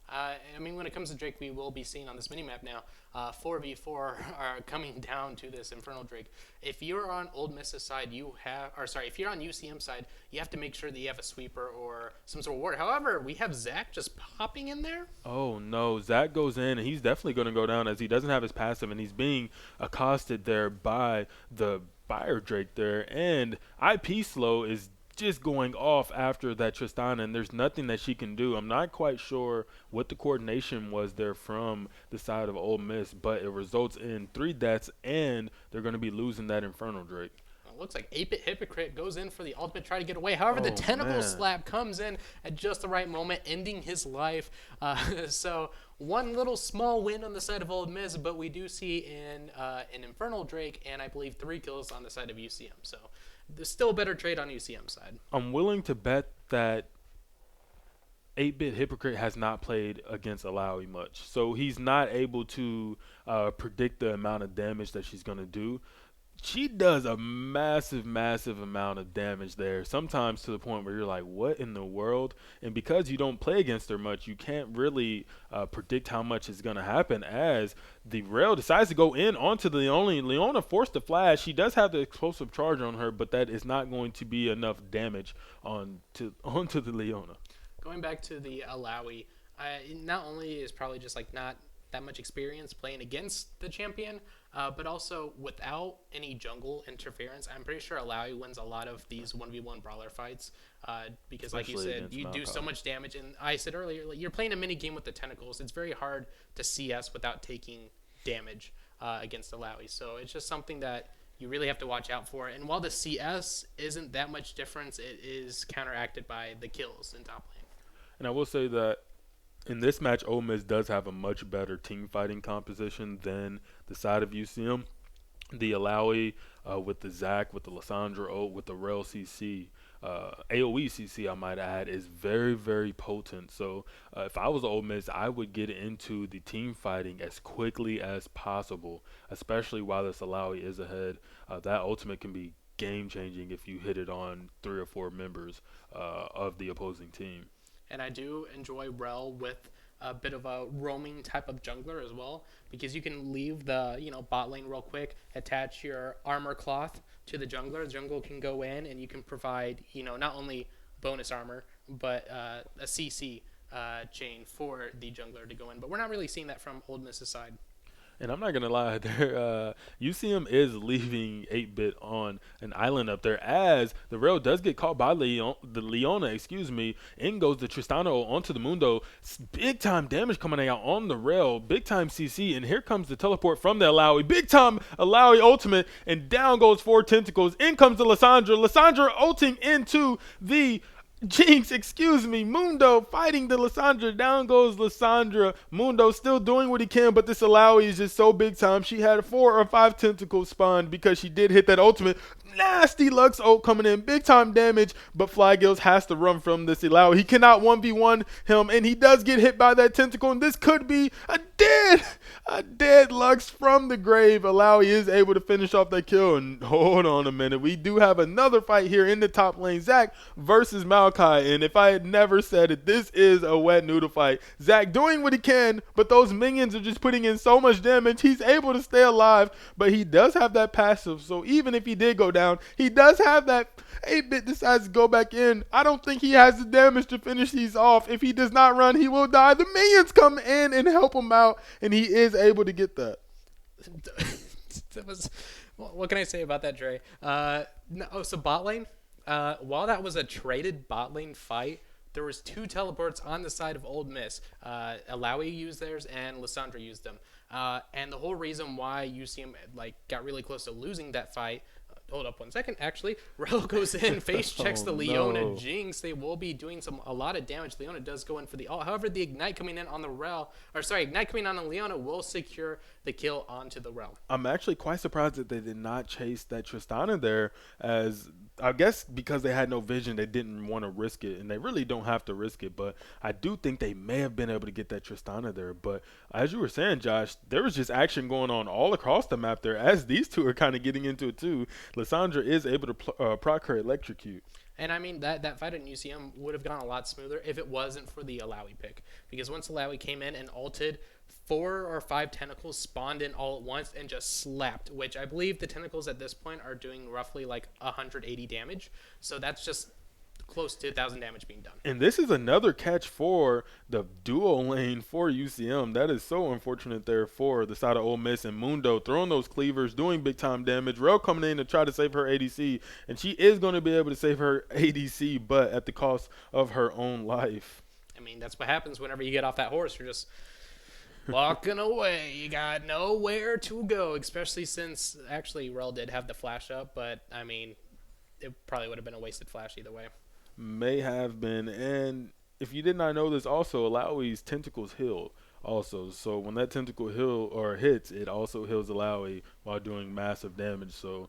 Speaker 3: I mean, when it comes to Drake, we will be seeing on this minimap now, 4v4 are coming down to this Infernal Drake. If you're on Ole Miss's side, if you're on UCM side, you have to make sure that you have a sweeper or some sort of ward. However, we have Zach just popping in there.
Speaker 2: Oh no, Zach goes in, and he's definitely going to go down as he doesn't have his passive, and he's being accosted there by the Fire Drake there, and IP Slow is just going off after that Tristana, and there's nothing that she can do. I'm not quite sure what the coordination was there from the side of Ole Miss, but it results in 3 deaths, and they're going to be losing that Infernal Drake.
Speaker 3: It looks like 8-Bit Hypocrite goes in for the ultimate, try to get away. However, the tentacle slap comes in at just the right moment, ending his life. So one little small win on the side of Ole Miss, but we do see in an Infernal Drake, and I believe 3 kills on the side of UCM. So there's still a better trade on UCM side.
Speaker 2: I'm willing to bet that 8-Bit Hypocrite has not played against Alawi much, so he's not able to predict the amount of damage that she's going to do. She does a massive amount of damage there, sometimes to the point where you're like, what in the world? And because you don't play against her much, you can't really predict how much is going to happen, as the Rail decides to go in onto the Leona forced to flash. She does have the explosive charge on her, but that is not going to be enough damage onto the Leona.
Speaker 3: Going back to the Alawi, not only is probably just like not that much experience playing against the champion, but also without any jungle interference, I'm pretty sure Alawi wins a lot of these 1v1 brawler fights, because like you said, you do so much damage. And I said earlier, like, you're playing a mini game with the tentacles. It's very hard to CS without taking damage against Alawi. So it's just something that you really have to watch out for. And while the CS isn't that much difference, it is counteracted by the kills in top lane.
Speaker 2: And I will say that in this match, Ole Miss does have a much better team fighting composition than the side of UCM. The Alawi with the Zach, with the Lissandra, with the Rel CC, AoE CC, I might add, is very potent. So if I was Ole Miss, I would get into the team fighting as quickly as possible, especially while this Alawi is ahead. That ultimate can be game-changing if you hit it on 3 or 4 members of the opposing team.
Speaker 3: And I do enjoy Rel with a bit of a roaming type of jungler as well, because you can leave the bot lane real quick, attach your armor cloth to the jungler. The jungler can go in, and you can provide not only bonus armor but a CC chain for the jungler to go in. But we're not really seeing that from Ole Miss's side.
Speaker 2: And I'm not going to lie, UCM is leaving 8-Bit on an island up there, as the Rail does get caught by the Leona, in goes the Tristana onto the Mundo. Big time damage coming out on the Rail, big time CC, and here comes the teleport from the Alawi. Big time Alawi ultimate, and down goes 4 tentacles. In comes the Lissandra ulting into the Jinx, Mundo fighting the Lissandra. Down goes Lissandra. Mundo still doing what he can, but this Alawi is just so big time. She had 4 or 5 tentacles spawned because she did hit that ultimate. Nasty Lux ult coming in, big time damage, but Flygills has to run from this Alawi. He cannot 1v1 him, and he does get hit by that tentacle, and this could be a dead Lux from the grave. Alawi is able to finish off that kill, and hold on a minute. We do have another fight here in the top lane. Zach versus Maokai. Maokai, and if I had never said it, this is a wet noodle fight. Zach doing what he can, but those minions are just putting in so much damage. He's able to stay alive, but he does have that passive, so even if he did go down, he does have that 8-bit decides to go back in. I don't think he has the damage to finish these off. If he does not run, he will die. The minions come in and help him out, and he is able to get that.
Speaker 3: That was, what can I say about that, Dre? So bot lane, while that was a traded bot lane fight, there was 2 teleports on the side of Ole Miss. Alawi used theirs and Lissandra used them. And the whole reason why UCM got really close to losing that fight. Hold up 1 second. Actually, Rel goes in, face checks the Leona Jinx. They will be doing a lot of damage. Leona does go in for the ult. However, the Ignite coming in on the Ignite coming on Leona will secure the kill onto the Rel.
Speaker 2: I'm actually quite surprised that they did not chase that Tristana there, as I guess because they had no vision, they didn't want to risk it, and they really don't have to risk it. But I do think they may have been able to get that Tristana there. But as you were saying, Josh, there was just action going on all across the map there as these two are kind of getting into it too. Lissandra is able to proc her electrocute. And
Speaker 3: I mean, that fight in UCM would have gone a lot smoother if it wasn't for the Alawi pick. Because once Alawi came in and ulted, 4 or 5 tentacles spawned in all at once and just slapped, which I believe the tentacles at this point are doing roughly 180 damage. So that's just close to 1,000 damage being done.
Speaker 2: And this is another catch for the duo lane for UCM. That is so unfortunate there for the side of Ole Miss, and Mundo throwing those cleavers, doing big time damage. Rel coming in to try to save her ADC, and she is going to be able to save her ADC, but at the cost of her own life.
Speaker 3: I mean, that's what happens whenever you get off that horse. You're just walking away. You got nowhere to go, especially since actually Rel did have the flash up, but I mean, it probably would have been a wasted flash either way.
Speaker 2: May have been. And if you did not know this, also Alawi's tentacles heal also. So when that tentacle heal or hits, it also heals Alawi while doing massive damage. So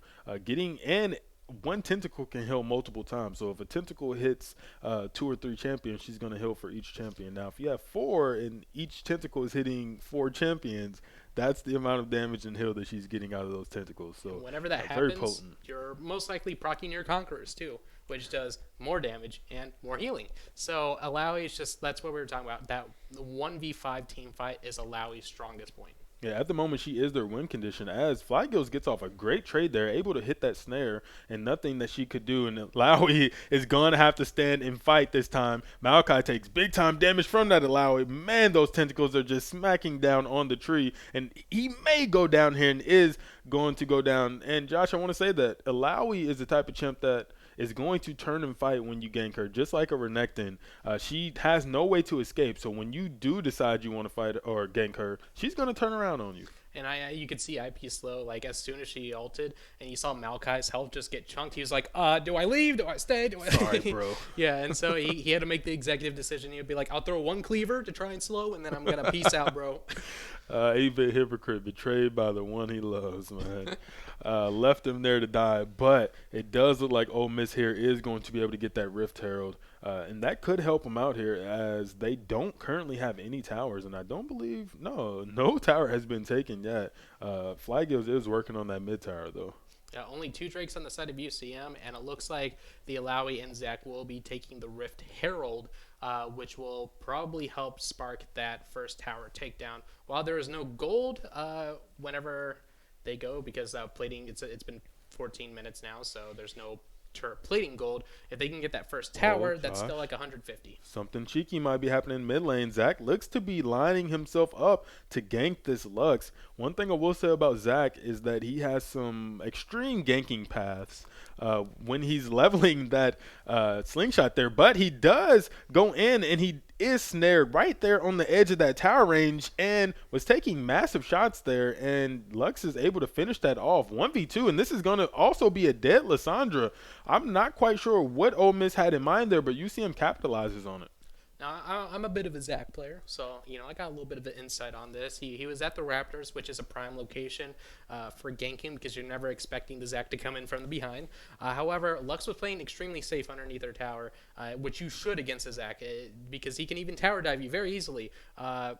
Speaker 2: one tentacle can heal multiple times. So if a tentacle hits 2 or 3 champions, she's going to heal for each champion. Now, if you have 4 and each tentacle is hitting 4 champions, that's the amount of damage and heal that she's getting out of those tentacles. So
Speaker 3: whenever that
Speaker 2: very
Speaker 3: happens,
Speaker 2: potent.
Speaker 3: You're most likely proccing your Conquerors too, which does more damage and more healing. So Alawi's that's what we were talking about. That 1v5 team fight is Alawi's strongest point.
Speaker 2: Yeah, at the moment she is their win condition, as Flygills gets off a great trade there, able to hit that snare and nothing that she could do, and Alawi is going to have to stand and fight this time. Maokai takes big time damage from that Alawi. Man, those tentacles are just smacking down on the tree, and he may go down here and is going to go down. And Josh, I want to say that Alawi is the type of champ that is going to turn and fight when you gank her, just like a Renekton. She has no way to escape, so when you do decide you want to fight or gank her, she's going to turn around on you.
Speaker 3: And you could see IP slow, as soon as she ulted, and you saw Maokai's health just get chunked. He was like, do I leave? Do I stay?
Speaker 2: Sorry, bro.
Speaker 3: Yeah, and so he had to make the executive decision. He would be like, I'll throw 1 cleaver to try and slow, and then I'm going to peace out, bro.
Speaker 2: 8-bit hypocrite, betrayed by the one he loves, man. Left him there to die, but it does look like Ole Miss here is going to be able to get that Rift Herald, and that could help them out here, as they don't currently have any towers, and I don't believe, no tower has been taken yet. Flygills is working on that mid tower, though.
Speaker 3: Yeah, only 2 Drakes on the side of UCM, and it looks like the Alawi and Zach will be taking the Rift Herald, which will probably help spark that first tower takedown. While there is no gold whenever they go, because plating, it's been 14 minutes now, so there's no plating gold. If they can get that first tower, that's still 150.
Speaker 2: Something cheeky might be happening in mid lane. Zach looks to be lining himself up to gank this Lux. One thing I will say about Zach is that he has some extreme ganking paths when he's leveling that slingshot there, but he does go in and he is snared right there on the edge of that tower range and was taking massive shots there, and Lux is able to finish that off 1v2, and this is going to also be a dead Lissandra. I'm not quite sure what Ole Miss had in mind there, but UCM capitalizes on it.
Speaker 3: Now, I'm a bit of a Zach player, so, I got a little bit of an insight on this. He was at the Raptors, which is a prime location for ganking, because you're never expecting the Zach to come in from the behind. However, Lux was playing extremely safe underneath their tower, which you should against a Zach, because he can even tower dive you very easily. Naked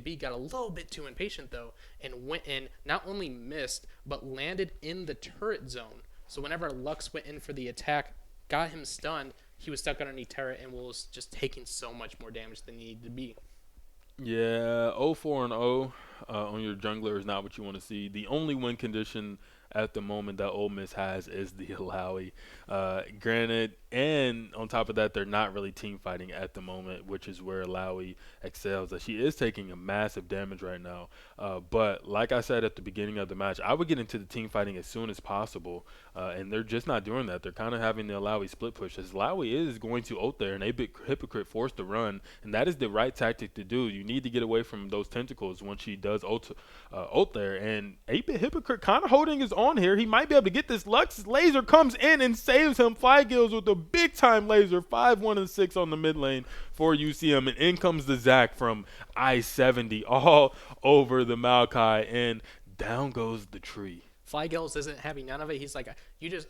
Speaker 3: B got a little bit too impatient, though, and went in, not only missed, but landed in the turret zone. So whenever Lux went in for the attack, got him stunned, he was stuck underneath turret and was just taking so much more damage than he needed to be.
Speaker 2: Yeah, 0-4 and 0 on your jungler is not what you want to see. The only win condition at the moment that Ole Miss has is the Alawi. Granted, and on top of that, they're not really team fighting at the moment, which is where Alawi excels. She is taking a massive damage right now. But like I said at the beginning of the match, I would get into the team fighting as soon as possible, and they're just not doing that. They're kind of having the Alawi split push. As Alawi is going to ult there, and a big hypocrite forced to run, and that is the right tactic to do. You need to get away from those tentacles when she does ult there, and 8-bit hypocrite kind of holding his own here. He might be able to get this. Lux laser comes in and saves him. Flygills with a big time laser, 5-1 and 6 on the mid lane for UCM, and in comes the Zac from I-70 all over the Maokai, and down goes the tree.
Speaker 3: Flygills isn't having none of it. He's like,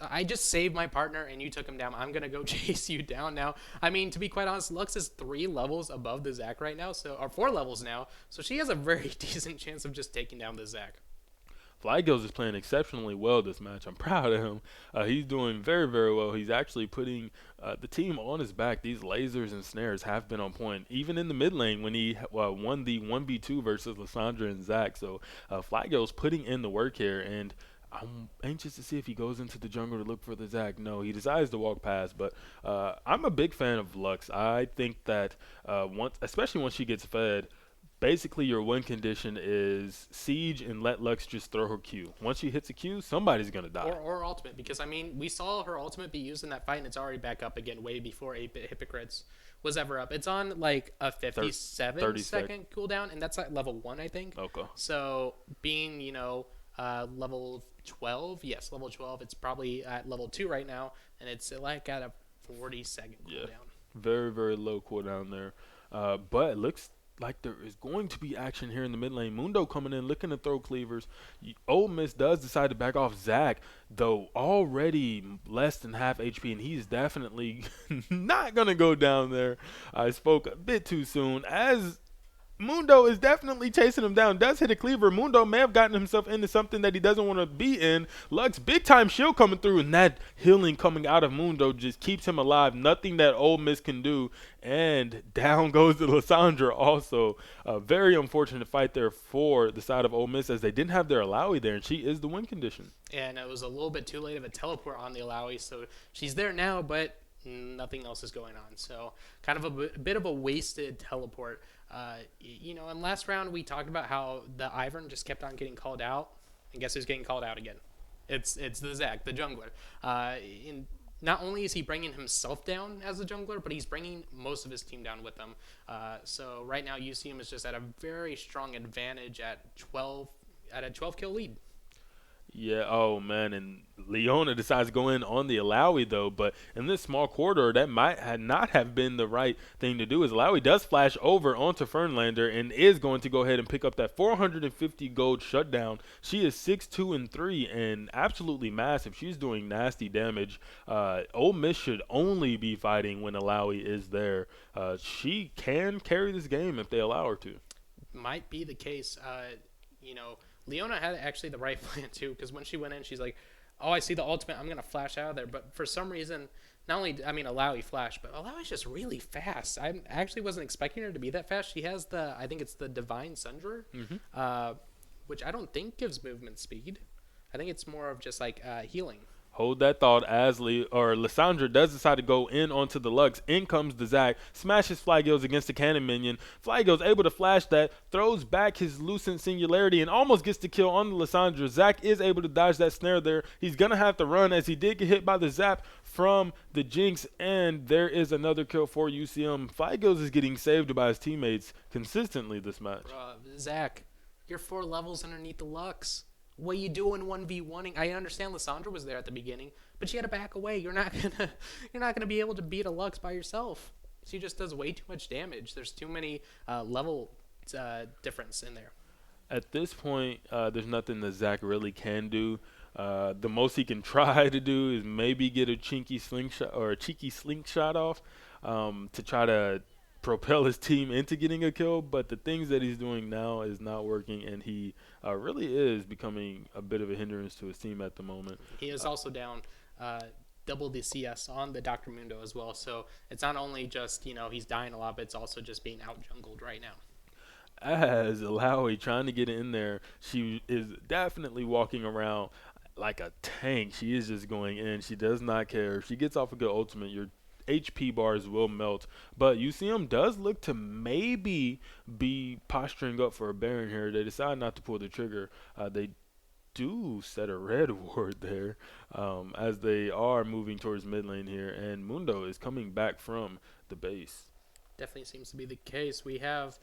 Speaker 3: I just saved my partner and you took him down. I'm gonna go chase you down now. I mean, to be quite honest, Lux is 3 levels above the Zac right now, or 4 levels now, so she has a very decent chance of just taking down the Zac.
Speaker 2: Flygills is playing exceptionally well this match. I'm proud of him. He's doing very, very well. He's actually putting the team on his back. These lasers and snares have been on point, even in the mid lane when he won the 1v2 versus Lissandra and Zac. So Flygills putting in the work here, and I'm anxious to see if he goes into the jungle to look for the Zac. No, he decides to walk past, but I'm a big fan of Lux. I think that especially once she gets fed, basically your win condition is siege and let Lux just throw her Q. Once she hits a Q, somebody's going to die.
Speaker 3: Or ultimate, because, I mean, we saw her ultimate be used in that fight, and it's already back up again way before 8-bit Hypocrites was ever up. It's on, like, a 57-second cooldown, and that's at level 1, I think.
Speaker 2: Okay.
Speaker 3: So, being, level 12, yes, level 12, it's probably at level 2 right now, and it's, like, at a 40-second cooldown.
Speaker 2: Very, very low cooldown there. But it looks like there is going to be action here in the mid lane. Mundo coming in, looking to throw cleavers. Ole Miss does decide to back off. Zac, though, already less than half HP, and he's definitely not going to go down there. I spoke a bit too soon, as Mundo is definitely chasing him down. Does hit a cleaver. Mundo may have gotten himself into something that he doesn't want to be in. Lux, big time shield coming through, and that healing coming out of Mundo just keeps him alive. Nothing that Ole Miss can do. And down goes the Lissandra also. A very unfortunate fight there for the side of Ole Miss, as they didn't have their Alawi there, and she is the win condition.
Speaker 3: And it was a little bit too late of a teleport on the Alawi, so she's there now, but nothing else is going on. So kind of a bit of a wasted teleport. In last round we talked about how the Ivern just kept on getting called out, and guess who's getting called out again? It's the Zac, the jungler. Not only is he bringing himself down as a jungler, but he's bringing most of his team down with him. So right now UCM is just at a very strong advantage at a 12 kill lead.
Speaker 2: Yeah, oh man, and Leona decides to go in on the Alawi though, but in this small corridor, that might not have been the right thing to do, as Alawi does flash over onto Fernlander and is going to go ahead and pick up that 450 gold shutdown. She is 6-2 and 3 and absolutely massive. She's doing nasty damage. Ole Miss should only be fighting when Alawi is there. She can carry this game if they allow her to.
Speaker 3: Might be the case. Leona had actually the right plan too, because when she went in, she's like, oh, I see the ultimate, I'm going to flash out of there. But for some reason, Alawi flashed, but Alawi's just really fast. I actually wasn't expecting her to be that fast. She has I think it's the Divine Sundra, which I don't think gives movement speed. I think it's more of just like healing.
Speaker 2: Hold that thought, as Lissandra does decide to go in onto the Lux. In comes the Zac, smashes Flygills against the cannon minion. Flygills able to flash that, throws back his Lucent Singularity, and almost gets the kill on the Lissandra. Zac is able to dodge that snare there. He's going to have to run, as he did get hit by the Zap from the Jinx, and there is another kill for UCM. Flygills is getting saved by his teammates consistently this match.
Speaker 3: Zac, you're 4 levels underneath the Lux. What are you doing 1v1ing? I understand Lissandra was there at the beginning, but you had to back away. You're not gonna be able to beat a Lux by yourself. She just does way too much damage. There's too many level difference in there.
Speaker 2: At this point, there's nothing that Zac really can do. The most he can try to do is maybe get a cheeky slingshot off to try to propel his team into getting a kill, but the things that he's doing now is not working, and he really is becoming a bit of a hindrance to his team at the moment.
Speaker 3: He is also down double the CS on the Dr. Mundo as well. So it's not only just, he's dying a lot, but it's also just being out jungled right now.
Speaker 2: As Alawi trying to get in there, she is definitely walking around like a tank. She is just going in. She does not care. If she gets off a good ultimate, your HP bars will melt. But UCM does look to maybe be posturing up for a Baron here. They decide not to pull the trigger. They do set a red ward there as they are moving towards mid lane here. And Mundo is coming back from the base.
Speaker 3: Definitely seems to be the case. We have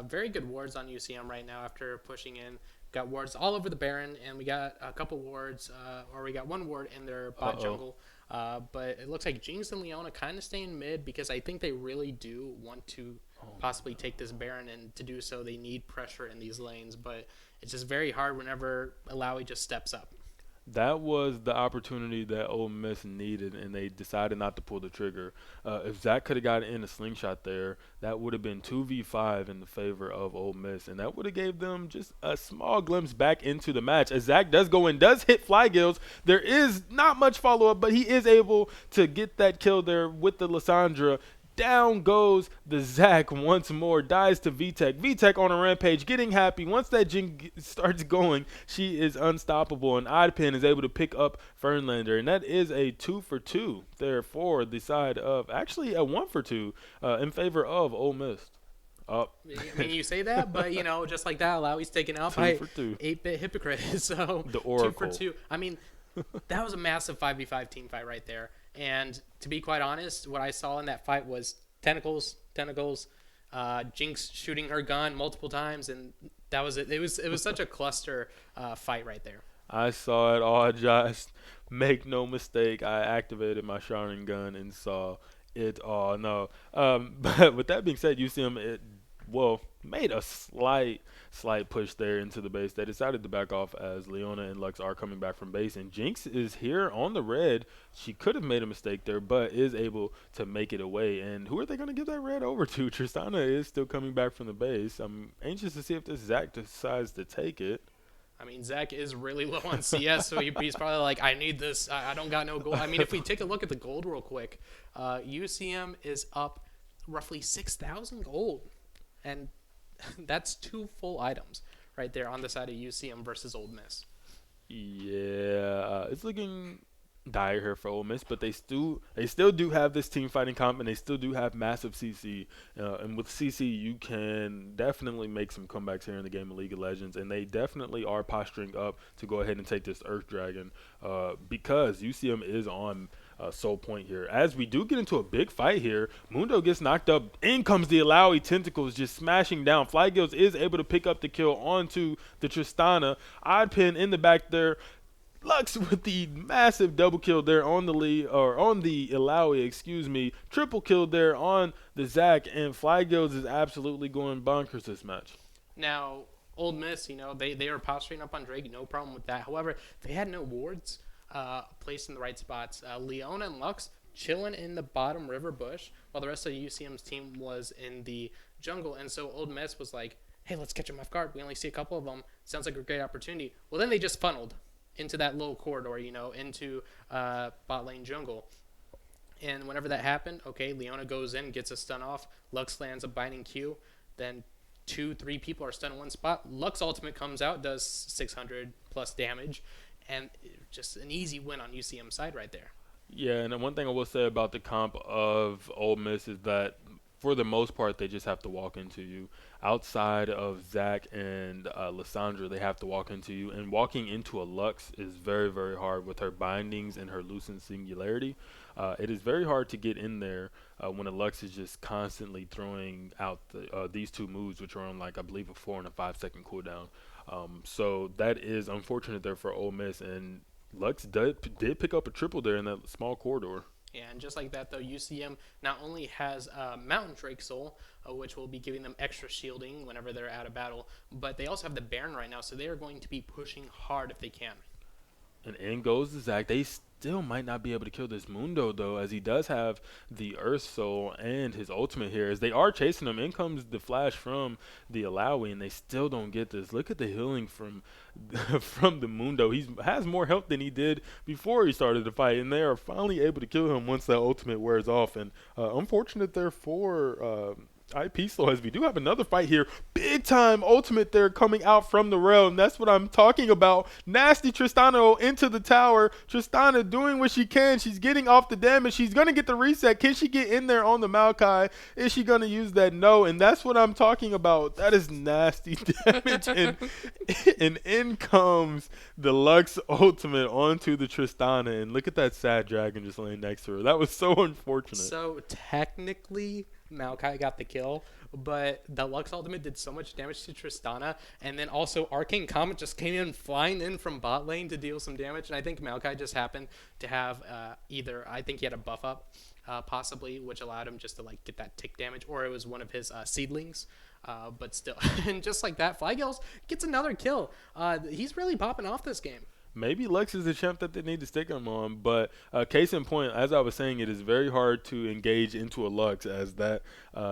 Speaker 3: very good wards on UCM right now after pushing in. Got wards all over the Baron, and we got a couple wards, or we got one ward in their bot jungle. But it looks like Jinx and Leona kind of staying mid because I think they really do want to possibly take this Baron, and to do so they need pressure in these lanes. But it's just very hard whenever Alawi just steps up.
Speaker 2: That was the opportunity that Ole Miss needed, and they decided not to pull the trigger. If Zach could have gotten in a slingshot there, that would have been 2v5 in the favor of Ole Miss, and that would have gave them just a small glimpse back into the match. As Zach does go in, does hit Fly Gills. There is not much follow-up, but he is able to get that kill there with the Lissandra. Down goes the Zach once more, dies to VTech. VTech on a rampage, getting happy. Once that Jin starts going, she is unstoppable, and Oddpin is able to pick up Fernlander, and that is a 2 for 2 there for the side of, actually a 1 for 2 in favor of Ole Miss.
Speaker 3: I mean, you say that, but, just like that, Alawi's taken out by 8-bit Hypocrite, so
Speaker 2: the Oracle.
Speaker 3: 2 for 2. I mean, that was a massive 5v5 team fight right there. And to be quite honest, what I saw in that fight was tentacles, Jinx shooting her gun multiple times, and that was it. It was such a cluster fight right there.
Speaker 2: I saw it all, Josh. Make no mistake, I activated my Sharon gun and saw it all. No, but with that being said, UCM made a slight push there into the base. They decided to back off as Leona and Lux are coming back from base, and Jinx is here on the red. She could have made a mistake there, but is able to make it away. And who are they going to give that red over to? Tristana is still coming back from the base. I'm anxious to see if this Zach decides to take it.
Speaker 3: I mean, Zach is really low on CS, so he's probably like, I need this. I don't got no gold. I mean, if we take a look at the gold real quick, UCM is up roughly 6,000 gold. And that's 2 full items right there on the side of UCM versus Ole Miss.
Speaker 2: Yeah, it's looking dire here for Ole Miss, but they still do have this team fighting comp, and they still do have massive CC. And with CC, you can definitely make some comebacks here in the game of League of Legends, and they definitely are posturing up to go ahead and take this Earth Dragon because UCM is on Soul Point here. As we do get into a big fight here, Mundo gets knocked up. In comes the Alawi tentacles just smashing down. Flygills is able to pick up the kill onto the Tristana. Oddpin in the back there. Lux with the massive double kill there on the Alawi, triple kill there on the Zach, and Flygills is absolutely going bonkers this match.
Speaker 3: Now, Ole Miss, they were posturing up on Drake, no problem with that. However, they had no wards placed in the right spots. Leona and Lux chilling in the bottom river bush while the rest of UCM's team was in the jungle. And so Ole Miss was like, hey, let's catch them off guard. We only see a couple of them. Sounds like a great opportunity. Well, then they just funneled into that little corridor, into bot lane jungle. And whenever that happened, okay, Leona goes in, gets a stun off. Lux lands a binding Q. Then 2-3 people are stunned in one spot. Lux ultimate comes out, does 600 plus damage. And just an easy win on UCM side right there.
Speaker 2: Yeah, and one thing I will say about the comp of Ole Miss is that for the most part, they just have to walk into you. Outside of Zach and Lissandra, they have to walk into you. And walking into a Lux is very, very hard with her bindings and her Lucent Singularity. It is very hard to get in there when a Lux is just constantly throwing out these 2 moves, which are on, I believe, a 4 and a 5 second cooldown. So that is unfortunate there for Ole Miss. And Lux did pick up a triple there in that small corridor.
Speaker 3: Yeah, and just like that, though, UCM not only has Mountain Drake Soul, which will be giving them extra shielding whenever they're out of battle, but they also have the Baron right now, so they are going to be pushing hard if they can.
Speaker 2: And in goes the Zach. They still might not be able to kill this Mundo, though, as he does have the Earth Soul and his ultimate here. As they are chasing him, in comes the flash from the Alawi, and they still don't get this. Look at the healing from from the Mundo. He has more health than he did before he started the fight, and they are finally able to kill him once that ultimate wears off. And unfortunate there for IP Slow, as we do have another fight here. Big time ultimate there coming out from the rail, and that's what I'm talking about. Nasty Tristana into the tower. Tristana doing what she can. She's getting off the damage. She's going to get the reset. Can she get in there on the Maokai? Is she going to use that? No, and that's what I'm talking about. That is nasty damage. And in comes the Lux ultimate onto the Tristana, and look at that sad dragon just laying next to her. That was so unfortunate.
Speaker 3: So technically, Maokai got the kill, but the Lux ultimate did so much damage to Tristana, and then also Arcane Comet just came in flying in from bot lane to deal some damage, and I think Maokai just happened to have I think he had a buff up, possibly, which allowed him just to like get that tick damage, or it was one of his seedlings. But still, and just like that, Flygills gets another kill. He's really popping off this game.
Speaker 2: Maybe Lux is the champ that they need to stick him on, but case in point, as I was saying, it is very hard to engage into a Lux, as that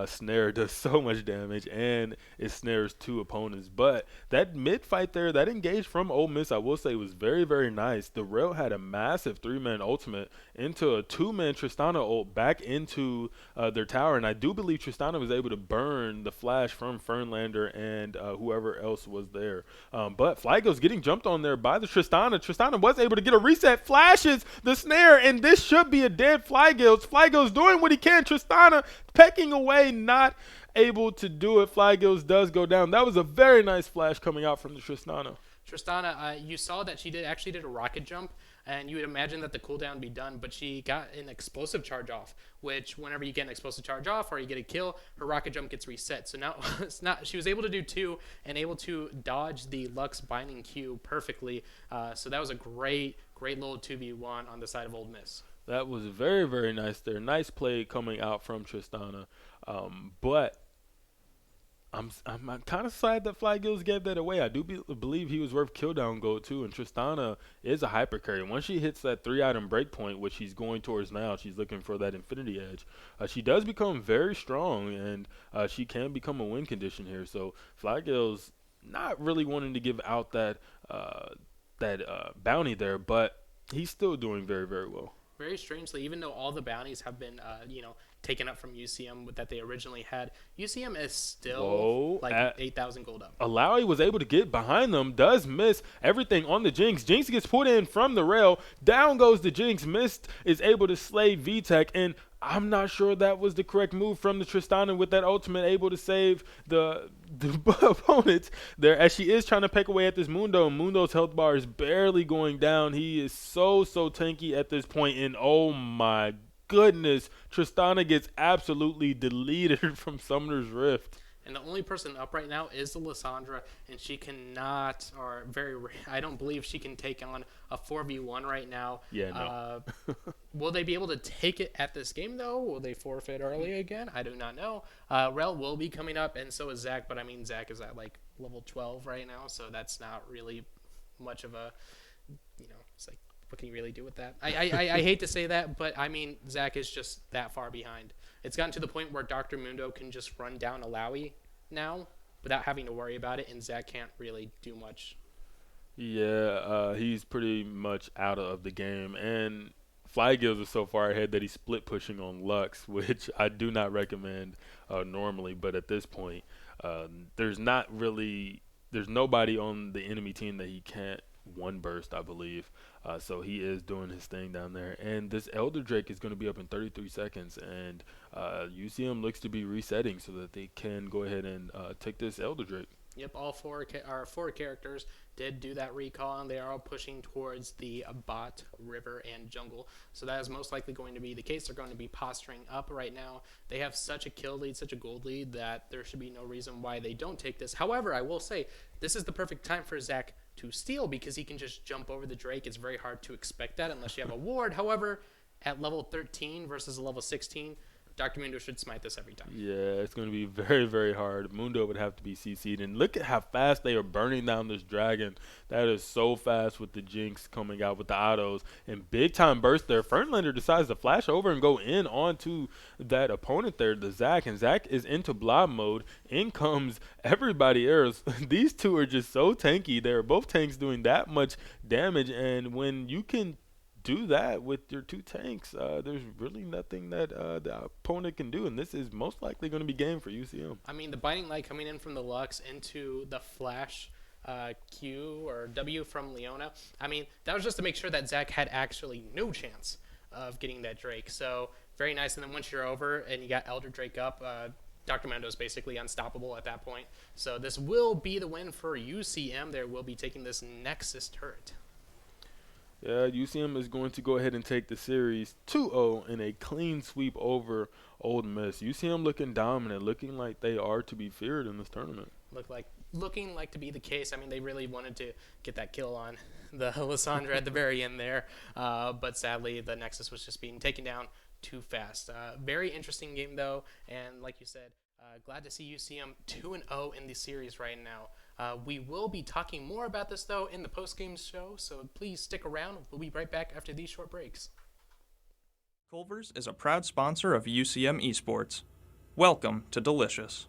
Speaker 2: snare does so much damage and it snares two opponents. But that mid fight there, that engage from Ole Miss, I will say, was very, very nice. The Rail had a massive 3-man ultimate into a 2-man Tristana ult back into their tower, and I do believe Tristana was able to burn the flash from Fernlander and whoever else was there. But Flygo's getting jumped on there by the Tristana. Tristana was able to get a reset, flashes the snare, and this should be a dead Flygills. Flygills doing what he can. Tristana pecking away, not able to do it. Flygills does go down. That was a very nice flash coming out from the Tristana.
Speaker 3: Tristana, you saw that she actually did a rocket jump, and you would imagine that the cooldown would be done, but she got an explosive charge off, which whenever you get an explosive charge off or you get a kill, her rocket jump gets reset. So now she was able to do 2 and able to dodge the Lux binding Q perfectly. So that was a great little 2v1 on the side of Ole Miss.
Speaker 2: That was very, very nice there. Nice play coming out from Tristana. But I'm kind of sad that Flygills gave that away. I do believe he was worth kill down gold too, and Tristana is a hyper carry. Once she hits that 3-item breakpoint, which she's going towards now, she's looking for that Infinity Edge. She does become very strong, and she can become a win condition here. So Flygills not really wanting to give out that bounty there, but he's still doing very, very well.
Speaker 3: Very strangely, even though all the bounties have been, taken up from UCM that they originally had, UCM is still 8,000 gold up.
Speaker 2: Alawi was able to get behind them, does miss everything on the Jinx. Jinx gets put in from the rail. Down goes the Jinx. Mist is able to slay VTech, and I'm not sure that was the correct move from the Tristana with that ultimate, able to save the opponents there, as she is trying to peck away at this Mundo. Mundo's health bar is barely going down. He is so tanky at this point, and oh my goodness, Tristana gets absolutely deleted from Summoner's Rift.
Speaker 3: And the only person up right now is the Lissandra, and she cannot, or I don't believe she can take on a 4v1 right now.
Speaker 2: Yeah, no.
Speaker 3: Will they be able to take it at this game, though? Will they forfeit early again? I do not know. Rel will be coming up, and so is Zach, but I mean, Zach is at like level 12 right now, so that's not really much of a, it's like, what can you really do with that? I hate to say that, but I mean, Zach is just that far behind. It's gotten to the point where Dr. Mundo can just run down Alawi now without having to worry about it, and Zach can't really do much.
Speaker 2: Yeah, he's pretty much out of the game, and Flygills is so far ahead that he's split pushing on Lux, which I do not recommend normally, but at this point, there's nobody on the enemy team that he can't one burst, I believe. So he is doing his thing down there. And this Elder Drake is going to be up in 33 seconds. And UCM looks to be resetting so that they can go ahead and take this Elder Drake.
Speaker 3: Yep, all four characters did do that recall, and they are all pushing towards the bot, river, and jungle. So that is most likely going to be the case. They're going to be posturing up right now. They have such a kill lead, such a gold lead, that there should be no reason why they don't take this. However, I will say, this is the perfect time for Zach to steal, because he can just jump over the Drake. It's very hard to expect that unless you have a ward. However, at level 13 versus level 16, Dr. Mundo should smite this every time.
Speaker 2: Yeah, it's going to be very, very hard. Mundo would have to be CC'd. And look at how fast they are burning down this dragon. That is so fast with the Jinx coming out with the autos. And big time burst there. Fernlander decides to flash over and go in onto that opponent there, the Zac. And Zac is into blob mode. In comes everybody else. These two are just so tanky. They're both tanks doing that much damage. And when you can do that with your two tanks, there's really nothing that the opponent can do, and this is most likely going to be game for UCM.
Speaker 3: I mean, the Binding Light coming in from the Lux into the Flash Q or W from Leona, I mean, that was just to make sure that Zac had actually no chance of getting that Drake. So very nice. And then once you're over and you got Elder Drake up, Dr. Mando is basically unstoppable at that point. So this will be the win for UCM. They will be taking this Nexus turret.
Speaker 2: Yeah, UCM is going to go ahead and take the series 2-0 in a clean sweep over Ole Miss. UCM looking dominant, looking like they are to be feared in this tournament.
Speaker 3: Looking like to be the case. I mean, they really wanted to get that kill on the Lysandra at the very end there, but sadly the Nexus was just being taken down too fast. Very interesting game though, and like you said, glad to see UCM 2-0 in the series right now. We will be talking more about this, though, in the post-game show, so please stick around. We'll be right back after these short breaks.
Speaker 4: Culver's is a proud sponsor of UCM Esports. Welcome to Delicious.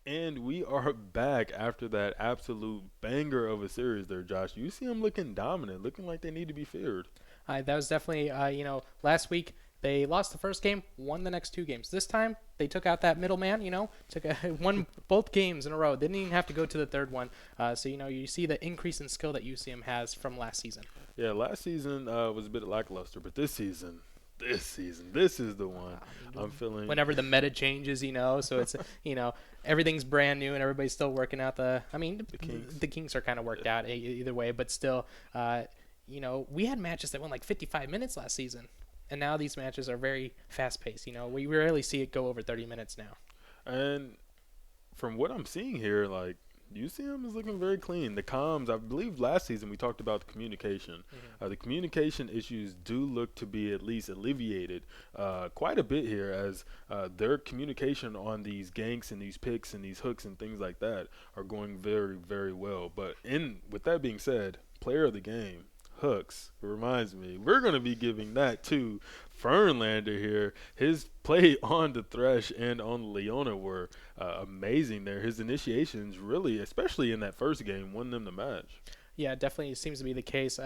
Speaker 2: And we are back after that absolute banger of a series there, Josh. You see them looking dominant, looking like they need to be feared.
Speaker 3: That was definitely, last week they lost the first game, won the next two games. This time they took out that middleman, won both games in a row. They didn't even have to go to the third one. So you see the increase in skill that UCM has from last season.
Speaker 2: Yeah, last season was a bit lackluster, but this season, this season. This is the one. I'm feeling.
Speaker 3: Whenever the meta changes, so it's, everything's brand new and everybody's still working out the kinks are kind of worked out either way, but still, we had matches that went like 55 minutes last season, and now these matches are very fast-paced. We rarely see it go over 30 minutes now.
Speaker 2: And from what I'm seeing here, like, UCM is looking very clean. The comms, I believe last season we talked about the communication. The communication issues do look to be at least alleviated quite a bit here, as their communication on these ganks and these picks and these hooks and things like that are going very, very well. But with that being said, player of the game, hooks, reminds me, we're going to be giving that to Fernlander here. His play on the Thresh and on Leona were amazing there. His initiations really, especially in that first game, won them the match.
Speaker 3: Yeah, definitely seems to be the case.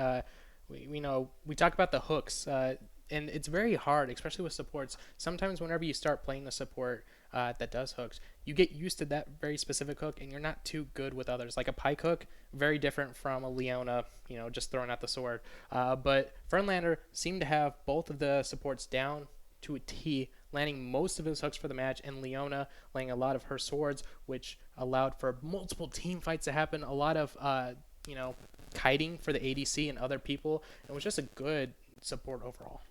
Speaker 3: We talk about the hooks, and it's very hard, especially with supports. Sometimes whenever you start playing a support that does hooks, you get used to that very specific hook, and you're not too good with others. Like a pike hook, very different from a Leona, just throwing out the sword. But Fernlander seemed to have both of the supports down to a T, landing most of his hooks for the match, and Leona laying a lot of her swords, which allowed for multiple team fights to happen, a lot of, kiting for the ADC and other people. It was just a good support overall.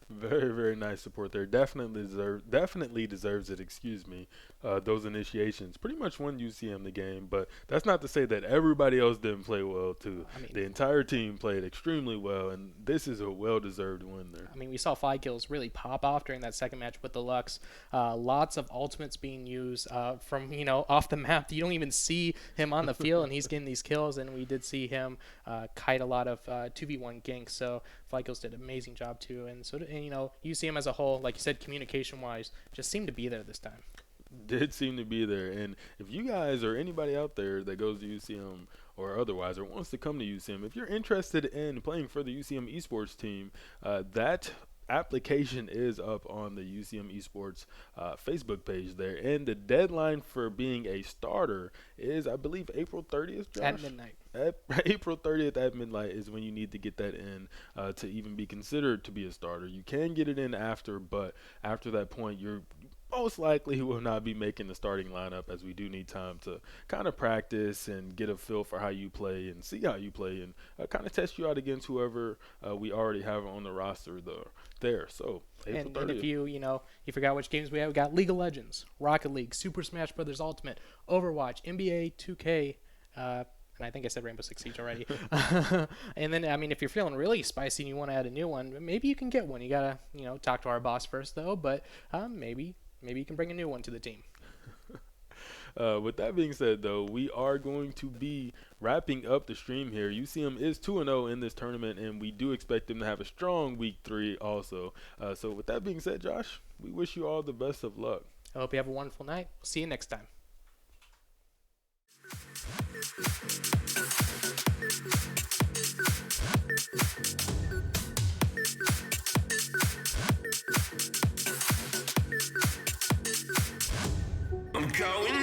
Speaker 2: Very, very nice support there. Definitely deserves it. Excuse me. Those initiations pretty much won UCM the game, but that's not to say that everybody else didn't play well too. The entire team played extremely well, and this is a well-deserved win there.
Speaker 3: We saw Flykills really pop off during that second match with the Lux. Lots of ultimates being used from off the map. You don't even see him on the field, and he's getting these kills. And we did see him kite a lot of 2v1 ganks. So Flykills did an amazing job too, and so did, UCM as a whole, like you said, communication-wise, just seemed to be there this time.
Speaker 2: Did seem to be there. And if you guys or anybody out there that goes to UCM or otherwise or wants to come to UCM, if you're interested in playing for the UCM Esports team, that application is up on the UCM Esports Facebook page there, and the deadline for being a starter is, I believe, April 30th, Josh?
Speaker 3: At midnight.
Speaker 2: April 30th at midnight is when you need to get that in to even be considered to be a starter. You can get it in after, but after that point, you're most likely will not be making the starting lineup, as we do need time to kind of practice and get a feel for how you play and see how you play and kind of test you out against whoever we already have on the roster there. So April 30th.
Speaker 3: And if you forgot which games we have got: League of Legends, Rocket League, Super Smash Bros. Ultimate, Overwatch, NBA 2K, and I think I said Rainbow Six Siege already. And then, if you're feeling really spicy and you want to add a new one, maybe you can get one. You got to, talk to our boss first, though. But maybe you can bring a new one to the team.
Speaker 2: With that being said, though, we are going to be wrapping up the stream here. UCM is 2-0 in this tournament, and we do expect them to have a strong Week 3 also. So with that being said, Josh, we wish you all the best of luck.
Speaker 3: I hope you have a wonderful night. We'll see you next time.
Speaker 1: I'm going